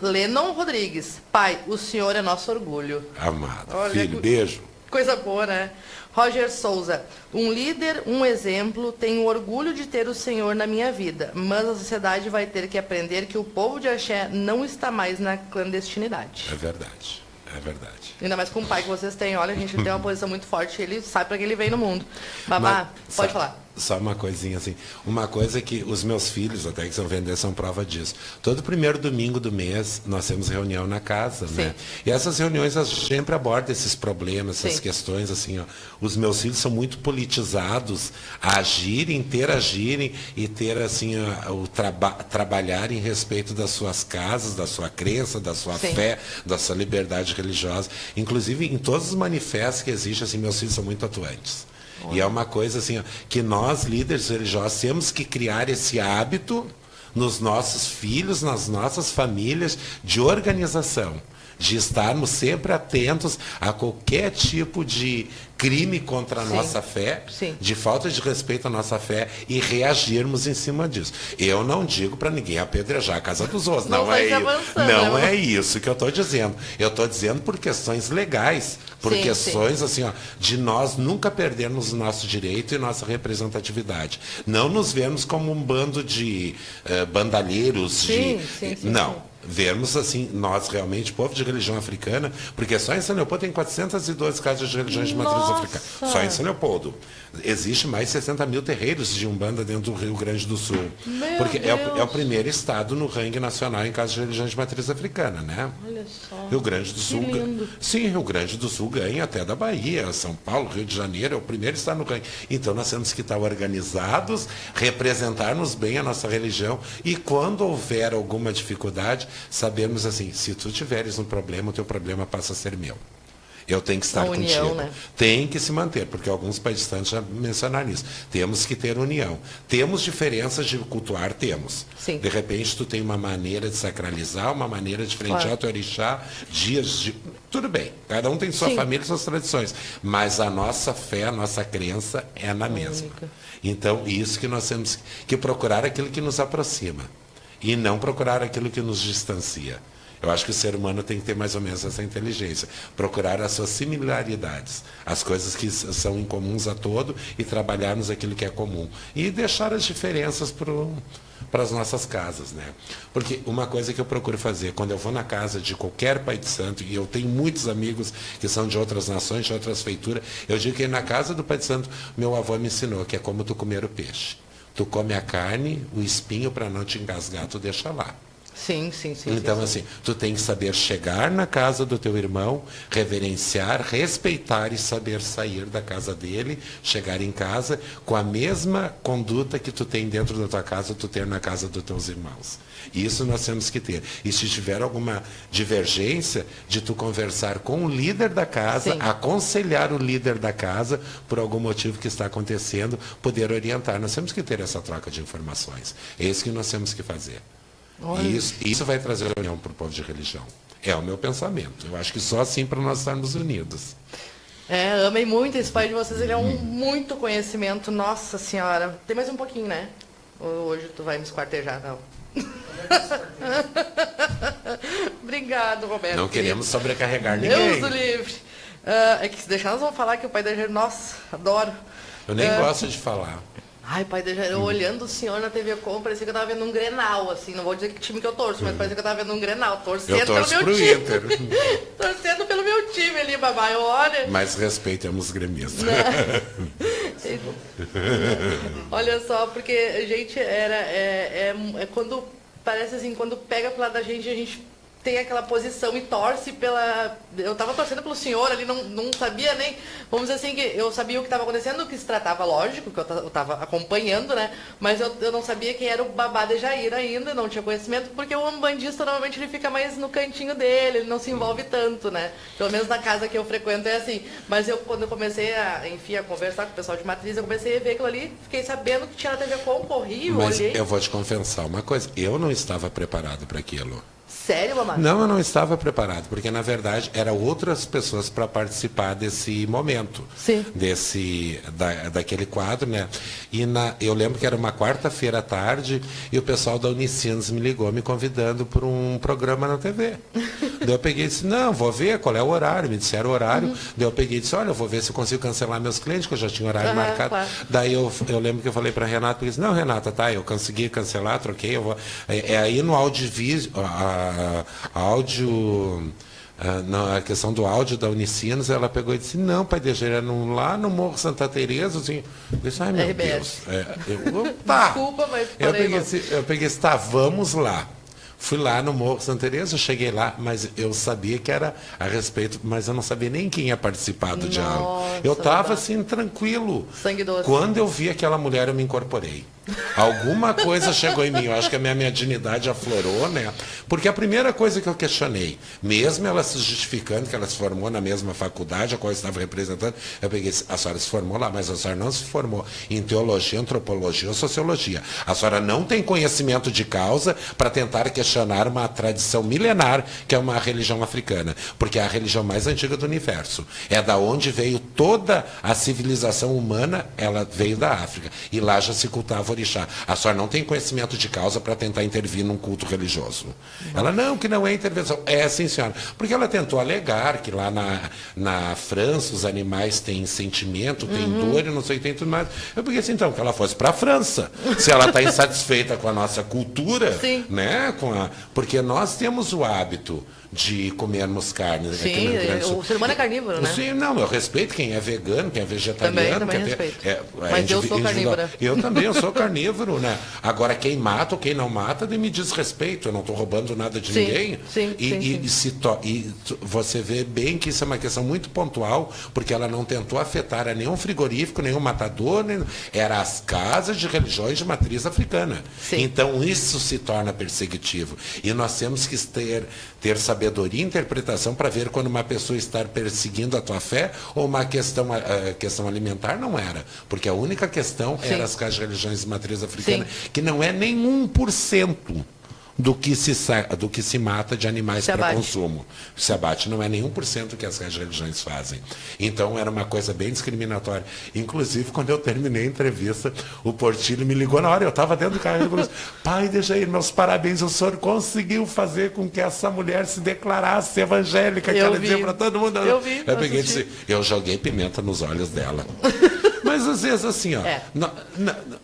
Lennon Rodrigues, pai, o senhor é nosso orgulho. Amado. Olha, filho, beijo. Coisa boa, né? Roger Souza, um líder, um exemplo, tenho orgulho de ter o Senhor na minha vida, mas a sociedade vai ter que aprender que o povo de Axé não está mais na clandestinidade. É verdade, é verdade. Ainda mais com o pai que vocês têm, olha, a gente tem uma posição muito forte, ele sabe para que ele vem no mundo. Babá, pode falar. Só uma coisinha assim, uma coisa que os meus filhos, até que são vender, são prova disso. Todo primeiro domingo do mês, nós temos reunião na casa, né? E essas reuniões, a gente sempre aborda esses problemas, essas questões, assim, ó. Os meus filhos são muito politizados a agirem, interagirem e ter, assim, trabalhar em respeito das suas casas, da sua crença, da sua fé, da sua liberdade religiosa. Inclusive, em todos os manifestos que existem, assim, meus filhos são muito atuantes. E é uma coisa assim, ó, que nós, líderes religiosos, temos que criar esse hábito nos nossos filhos, nas nossas famílias, de organização, de estarmos sempre atentos a qualquer tipo de crime contra a nossa fé, de falta de respeito à nossa fé e reagirmos em cima disso. Eu não digo para ninguém apedrejar a casa dos outros, não é isso que eu estou dizendo. Eu estou dizendo por questões legais, por questões assim, ó, de nós nunca perdermos o nosso direito e nossa representatividade. Não nos vermos como um bando de bandalheiros, não. Vermos assim, nós realmente, povo de religião africana, porque só em São Leopoldo tem 412 casas de religiões de matriz africana. Só em São Leopoldo. Existe mais de 60 mil terreiros de Umbanda dentro do Rio Grande do Sul. Porque é o primeiro estado no ranking nacional em casas de religiões de matriz africana, né? Olha só. Rio Grande do Sul. Sim, Rio Grande do Sul ganha até da Bahia, São Paulo, Rio de Janeiro, é o primeiro estado no ranking. Então nós temos que estar organizados, representarmos bem a nossa religião e quando houver alguma dificuldade, sabermos assim, se tu tiveres um problema, o teu problema passa a ser meu. Eu tenho que estar contigo. Né? Tem que se manter, porque alguns países já mencionaram isso. Temos que ter união. Temos diferenças de cultuar, temos. De repente, tu tem uma maneira de sacralizar, uma maneira de frentear o teu orixá, dias de... Tudo bem, cada um tem sua família e suas tradições. Mas a nossa fé, a nossa crença é na mesma. Então, isso que nós temos que procurar aquilo que nos aproxima. E não procurar aquilo que nos distancia. Eu acho que o ser humano tem que ter mais ou menos essa inteligência. Procurar as suas similaridades, as coisas que são incomuns a todo e trabalharmos aquilo que é comum. E deixar as diferenças para as nossas casas, né? Porque uma coisa que eu procuro fazer, quando eu vou na casa de qualquer pai de santo, e eu tenho muitos amigos que são de outras nações, de outras feituras, eu digo que na casa do pai de santo, meu avô me ensinou que é como tu comer o peixe. Tu come a carne, o espinho, para não te engasgar, tu deixa lá. Então, assim, tu tem que saber chegar na casa do teu irmão, reverenciar, respeitar e saber sair da casa dele, chegar em casa com a mesma conduta que tu tem dentro da tua casa, tu ter na casa dos teus irmãos. Isso nós temos que ter. E se tiver alguma divergência, de tu conversar com o líder da casa, aconselhar o líder da casa por algum motivo que está acontecendo, poder orientar. Nós temos que ter essa troca de informações. É isso que nós temos que fazer. E isso vai trazer união para o povo de religião. É o meu pensamento. Eu acho que só assim para nós estarmos unidos. Amei muito esse pai de vocês. Ele é muito conhecimento. Nossa Senhora. Tem mais um pouquinho, né? Hoje tu vai me esquartejar, não. Obrigado, Roberto. Não queremos sobrecarregar ninguém. Deus do livre. É que se deixar, nós vamos falar que o pai da Jair... Nossa, adoro. Eu nem gosto de falar. Ai, pai da Jair, eu olhando o senhor na TV Com, parecia que eu tava vendo um Grenal, assim. Não vou dizer que time que eu torço, mas parecia que eu tava vendo um Grenal. Torcendo pelo meu time. Inter. Torcendo pelo meu time ali, babai. Olha. Mas respeitamos os gremistas. Olha só, porque, gente, é quando... Parece assim, quando pega pro lado da gente, a gente tem aquela posição e torce pela... Eu estava torcendo pelo senhor ali, não sabia nem... Vamos dizer assim, que eu sabia o que estava acontecendo, o que se tratava, lógico, que eu estava acompanhando, né? Mas eu não sabia quem era o babá de Jair ainda, não tinha conhecimento, porque o umbandista, normalmente, ele fica mais no cantinho dele, ele não se envolve tanto, né? Pelo menos na casa que eu frequento é assim. Mas quando eu comecei a conversar com o pessoal de Matriz, eu comecei a ver aquilo ali, fiquei sabendo que tinha na TV Com, corri, olhei... Mas eu vou te confessar uma coisa, eu não estava preparado para aquilo. Sério, mamãe? Não, eu não estava preparado, porque na verdade eram outras pessoas para participar desse momento. Sim. Daquele quadro, né? E eu lembro que era uma quarta-feira à tarde e o pessoal da Unicinos me ligou me convidando para um programa na TV. Daí eu peguei e disse, não, vou ver qual é o horário, me disseram o horário. Daí eu peguei e disse, olha, eu vou ver se eu consigo cancelar meus clientes, que eu já tinha horário marcado. Claro. Daí eu lembro que eu falei para a Renata, eu disse, não, Renata, tá, eu consegui cancelar, troquei, eu vou... aí no Audiovídeo, a questão do áudio da Unicinos, ela pegou e disse, não, pai de Jair, lá no Morro Santa Teresa, assim, eu disse, ai meu Deus. Opa! Desculpa, mas eu peguei, tá, vamos lá. Fui lá no Morro Santa Teresa, cheguei lá, mas eu sabia que era a respeito, mas eu não sabia nem quem ia participar do diálogo. Eu estava assim, tranquilo. Sangue doce. Quando eu vi aquela mulher, eu me incorporei. Alguma coisa chegou em mim, eu acho que a minha dignidade aflorou, né? Porque a primeira coisa que eu questionei, mesmo ela se justificando que ela se formou na mesma faculdade a qual eu estava representando, eu peguei, a senhora se formou lá, mas a senhora não se formou em teologia, antropologia ou sociologia. A senhora não tem conhecimento de causa para tentar questionar uma tradição milenar que é uma religião africana, porque é a religião mais antiga do universo. É da onde veio toda a civilização humana, ela veio da África. E lá já se cultava orixá. A senhora não tem conhecimento de causa para tentar intervir num culto religioso. Ela, não, que não é intervenção. É, sim, senhora. Porque ela tentou alegar que lá na França os animais têm sentimento, têm dor e não sei o que tem tudo mais. Eu peguei assim, então, que ela fosse para a França. Se ela está insatisfeita com a nossa cultura, né? Porque nós temos o hábito de comermos carne. Sim, o ser humano é carnívoro, né? Sim, não, eu respeito quem é vegano, quem é vegetariano. Também respeito. Mas eu sou carnívora. Eu também, eu sou carnívoro, né? Agora, quem mata ou quem não mata, me diz respeito. Eu não estou roubando nada de ninguém. E você vê bem que isso é uma questão muito pontual, porque ela não tentou afetar a nenhum frigorífico, nenhum matador, era as casas de religiões de matriz africana. Sim. Então, isso se torna perseguitivo. E nós temos que ter sabedoria e interpretação para ver quando uma pessoa está perseguindo a tua fé ou uma questão alimentar não era. Porque a única questão era as casas de religiões de matriz africana, que não é nem 1% do que se mata de animais para consumo. Se abate, não é nem 1% que as religiões fazem. Então era uma coisa bem discriminatória. Inclusive, quando eu terminei a entrevista, o Portilho me ligou na hora, eu estava dentro do carro e falou, pai de Jair, meus parabéns, o senhor conseguiu fazer com que essa mulher se declarasse evangélica, que ela dizia para todo mundo. Eu joguei pimenta nos olhos dela. Mas às vezes assim,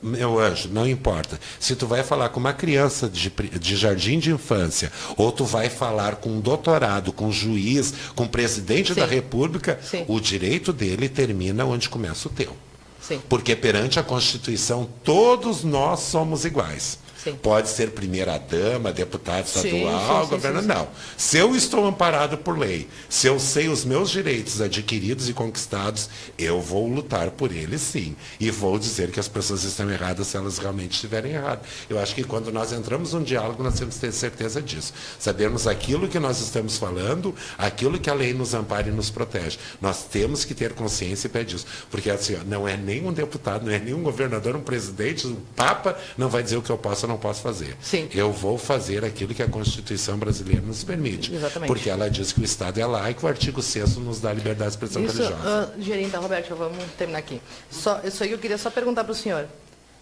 meu anjo, não importa. Se tu vai falar com uma criança de jardim de infância, ou tu vai falar com um doutorado, com um juiz, com o presidente da República, o direito dele termina onde começa o teu. Sim. Porque perante a Constituição, todos nós somos iguais. Sim. Pode ser primeira-dama, deputado estadual, governador. Não. Se eu estou amparado por lei, se eu sei os meus direitos adquiridos e conquistados, eu vou lutar por eles, sim. E vou dizer que as pessoas estão erradas se elas realmente estiverem erradas. Eu acho que quando nós entramos num diálogo, nós temos que ter certeza disso. Sabermos aquilo que nós estamos falando, aquilo que a lei nos ampara e nos protege. Nós temos que ter consciência e pé disso. Porque assim, não é nem um deputado, não é nem um governador, um presidente, um papa, não vai dizer o que eu posso ou não posso fazer. Sim. Eu vou fazer aquilo que a Constituição brasileira nos permite. Exatamente. Porque ela diz que o Estado é laico, o artigo 6º nos dá liberdade de expressão religiosa. Gerenta, Roberto, vamos terminar aqui. Isso aí eu queria só perguntar para o senhor.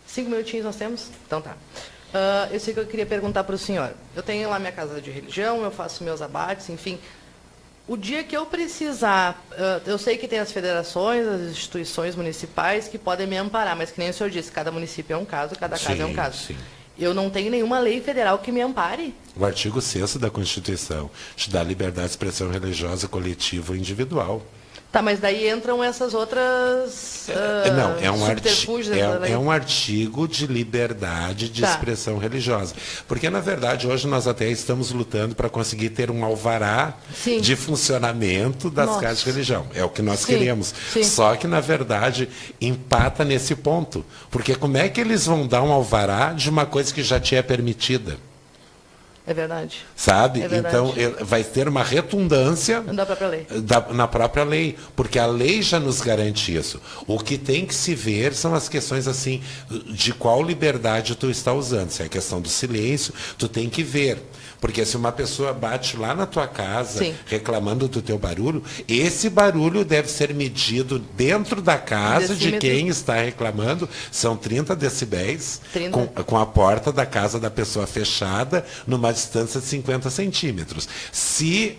5 minutinhos nós temos? Então tá. Isso aí que eu queria perguntar para o senhor. Eu tenho lá minha casa de religião, eu faço meus abates, enfim. O dia que eu precisar, eu sei que tem as federações, as instituições municipais que podem me amparar, mas que nem o senhor disse, cada município é um caso, cada casa é um caso. Sim. Eu não tenho nenhuma lei federal que me ampare? O artigo 6º da Constituição te dá liberdade de expressão religiosa coletiva ou individual. Tá, mas daí entram essas outras não, subterfúgios. É um artigo de liberdade de expressão religiosa. Porque, na verdade, hoje nós até estamos lutando para conseguir ter um alvará de funcionamento das casas de religião. É o que nós queremos. Sim. Só que, na verdade, empata nesse ponto. Porque como é que eles vão dar um alvará de uma coisa que já te é permitida? É verdade. Sabe? É verdade. Então, vai ter uma retundância da própria lei. Na própria lei, porque a lei já nos garante isso. O que tem que se ver são as questões assim, de qual liberdade tu está usando. Se é a questão do silêncio, tu tem que ver. Porque se uma pessoa bate lá na tua casa, reclamando do teu barulho, esse barulho deve ser medido dentro da casa de quem está reclamando. São 30 decibéis, com a porta da casa da pessoa fechada, numa distância de 50 centímetros. Se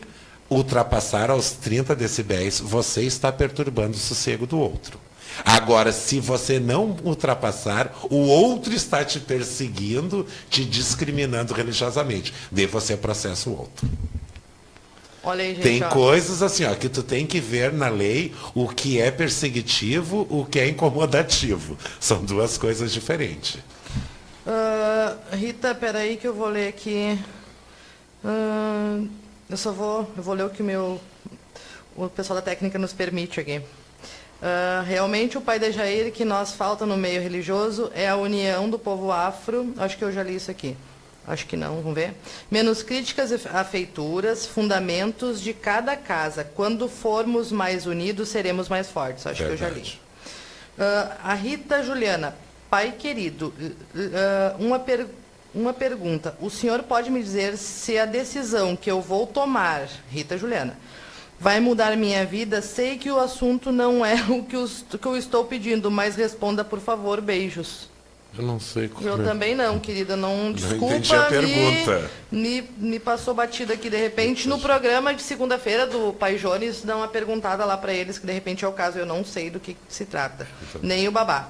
ultrapassar aos 30 decibéis, você está perturbando o sossego do outro. Agora, se você não ultrapassar, o outro está te perseguindo, te discriminando religiosamente. Daí você processa o outro. Olha aí, gente, tem coisas assim, que tu tem que ver na lei o que é perseguitivo, o que é incomodativo. São duas coisas diferentes. Rita, peraí que eu vou ler aqui. Eu vou ler o que o pessoal da técnica nos permite aqui. Realmente o pai de Jair que nos falta no meio religioso é a união do povo afro. Acho que eu já li isso aqui. Acho que não, vamos ver. Menos críticas a feituras, fundamentos de cada casa. Quando formos mais unidos, seremos mais fortes. Acho que eu já li. A Rita Juliana, pai querido, uma pergunta. O senhor pode me dizer se a decisão que eu vou tomar, Rita Juliana, vai mudar minha vida? Sei que o assunto não é o que eu estou pedindo, mas responda, por favor, beijos. Eu não sei como. Eu também não, querida. Não, desculpa. Não entendi a pergunta. Me passou batida aqui, de repente, no programa de segunda-feira do Pai Jones, dá uma perguntada lá para eles, que de repente é o caso, eu não sei do que se trata. Nem o babá.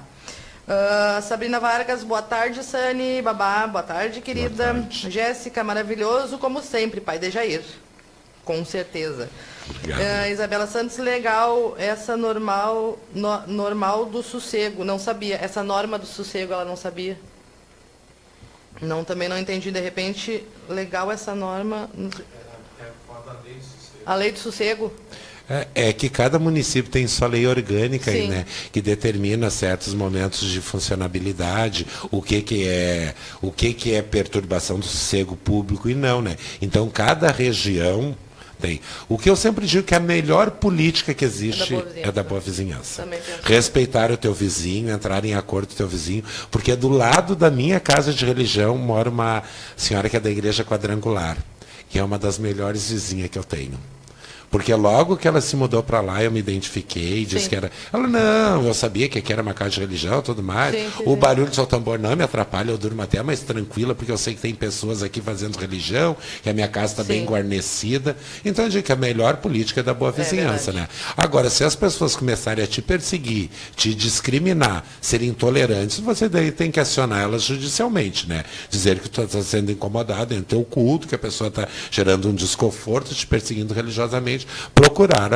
Sabrina Vargas, boa tarde, Sani. Babá, boa tarde, querida. Boa tarde. Jéssica, maravilhoso, como sempre, pai de Jair. Com certeza. Isabela Santos, legal, essa normal do sossego, não sabia. Essa norma do sossego, ela não sabia. Não, também não entendi, de repente, legal essa norma. A lei do sossego. É que cada município tem sua lei orgânica aí, né, que determina certos momentos de funcionabilidade, o que é perturbação do sossego público e não, né? Então cada região tem. O que eu sempre digo que a melhor política que existe é da boa vizinhança. Respeitar o teu vizinho, entrar em acordo com o teu vizinho, porque do lado da minha casa de religião mora uma senhora que é da igreja quadrangular, que é uma das melhores vizinhas que eu tenho. Porque logo que ela se mudou para lá, eu me identifiquei, disse que era... Ela, não, eu sabia que aqui era uma casa de religião e tudo mais. O barulho do seu tambor não me atrapalha, eu durmo até mais tranquila, porque eu sei que tem pessoas aqui fazendo religião, que a minha casa está bem guarnecida. Então eu digo que a melhor política é da boa vizinhança, né? Agora, se as pessoas começarem a te perseguir, te discriminar, serem intolerantes, você daí tem que acionar elas judicialmente, né? Dizer que tu está sendo incomodado em teu culto, que a pessoa está gerando um desconforto, te perseguindo religiosamente, procurar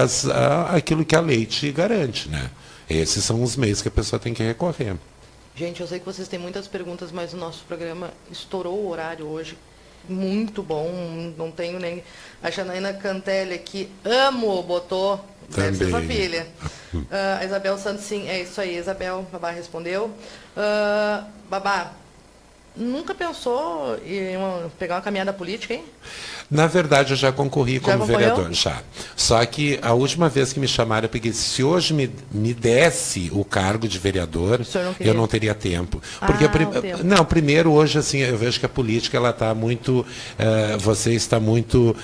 aquilo que a lei te garante, né? Esses são os meios que a pessoa tem que recorrer. Gente, eu sei que vocês têm muitas perguntas, mas o nosso programa estourou o horário hoje. Muito bom, não tenho nem... A Janaína Cantelli aqui, botou, deve ser sua filha. A Isabel Santos, sim, é isso aí, Isabel, Babá respondeu. Babá, nunca pensou em pegar uma caminhada política, hein? Na verdade, eu já concorri como vereador, já. Só que a última vez que me chamaram, eu peguei, se hoje me desse o cargo de vereador, eu não teria tempo. Porque não, primeiro, hoje, assim, eu vejo que a política, ela está muito, você está muito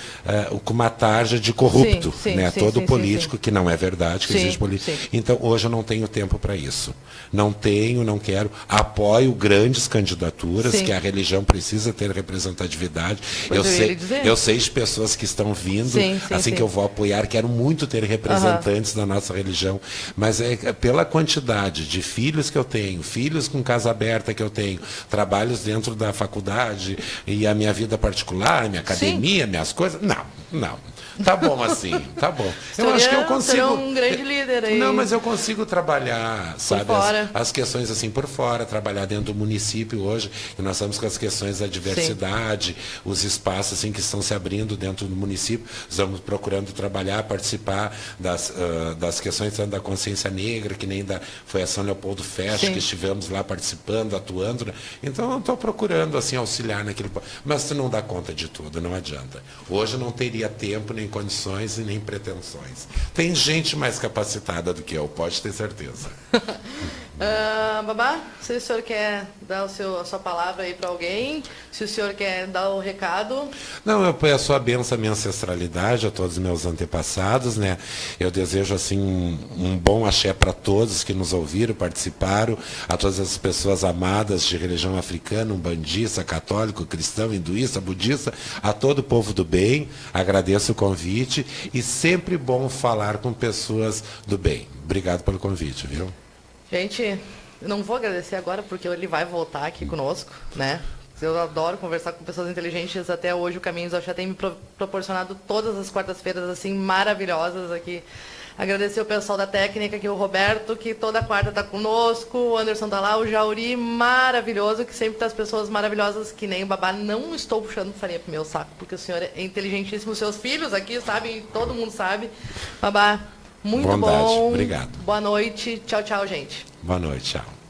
com uma tarja de corrupto, né? Todo político, que não é verdade, que existe política. Então, hoje eu não tenho tempo para isso. Não tenho, não quero. Apoio grandes candidaturas, que a religião precisa ter representatividade. Eu sei de pessoas que estão vindo, que eu vou apoiar, quero muito ter representantes da nossa religião, mas é pela quantidade de filhos que eu tenho, filhos com casa aberta que eu tenho, trabalhos dentro da faculdade e a minha vida particular, minha academia, minhas coisas. Não. Tá bom assim, tá bom. Eu acho que eu consigo. Seria um grande líder aí. Não, mas eu consigo trabalhar, sabe, as questões assim por fora, trabalhar dentro do município hoje, que nós estamos com as questões da diversidade, os espaços assim que estão se abrindo dentro do município. Estamos procurando trabalhar, participar das questões da consciência negra, que nem foi a São Leopoldo Fest, que estivemos lá participando, atuando. Né? Então eu estou procurando assim auxiliar naquilo. Mas tu não dá conta de tudo, não adianta. Hoje eu não teria tempo, nem condições e nem pretensões. Tem gente mais capacitada do que eu, pode ter certeza. Babá, se o senhor quer dar a sua palavra aí para alguém, se o senhor quer dar o recado. Não, eu peço a benção à minha ancestralidade, a todos os meus antepassados, né? Eu desejo assim um bom axé para todos que nos ouviram, participaram, a todas as pessoas amadas de religião africana, umbandista, católico, cristão, hinduísta, budista, a todo o povo do bem. Agradeço o convite e sempre bom falar com pessoas do bem. Obrigado pelo convite, viu? Gente, não vou agradecer agora porque ele vai voltar aqui conosco, né? Eu adoro conversar com pessoas inteligentes. Até hoje o Caminhos já tem me proporcionado todas as quartas-feiras assim maravilhosas aqui. Agradecer o pessoal da técnica, aqui o Roberto, que toda quarta está conosco, o Anderson está lá, o Jauri, maravilhoso, que sempre traz pessoas maravilhosas que nem o Babá. Não estou puxando farinha pro meu saco, porque o senhor é inteligentíssimo. Seus filhos aqui sabem, todo mundo sabe. Babá, muito bom. Obrigado. Boa noite. Tchau, tchau, gente. Boa noite, tchau.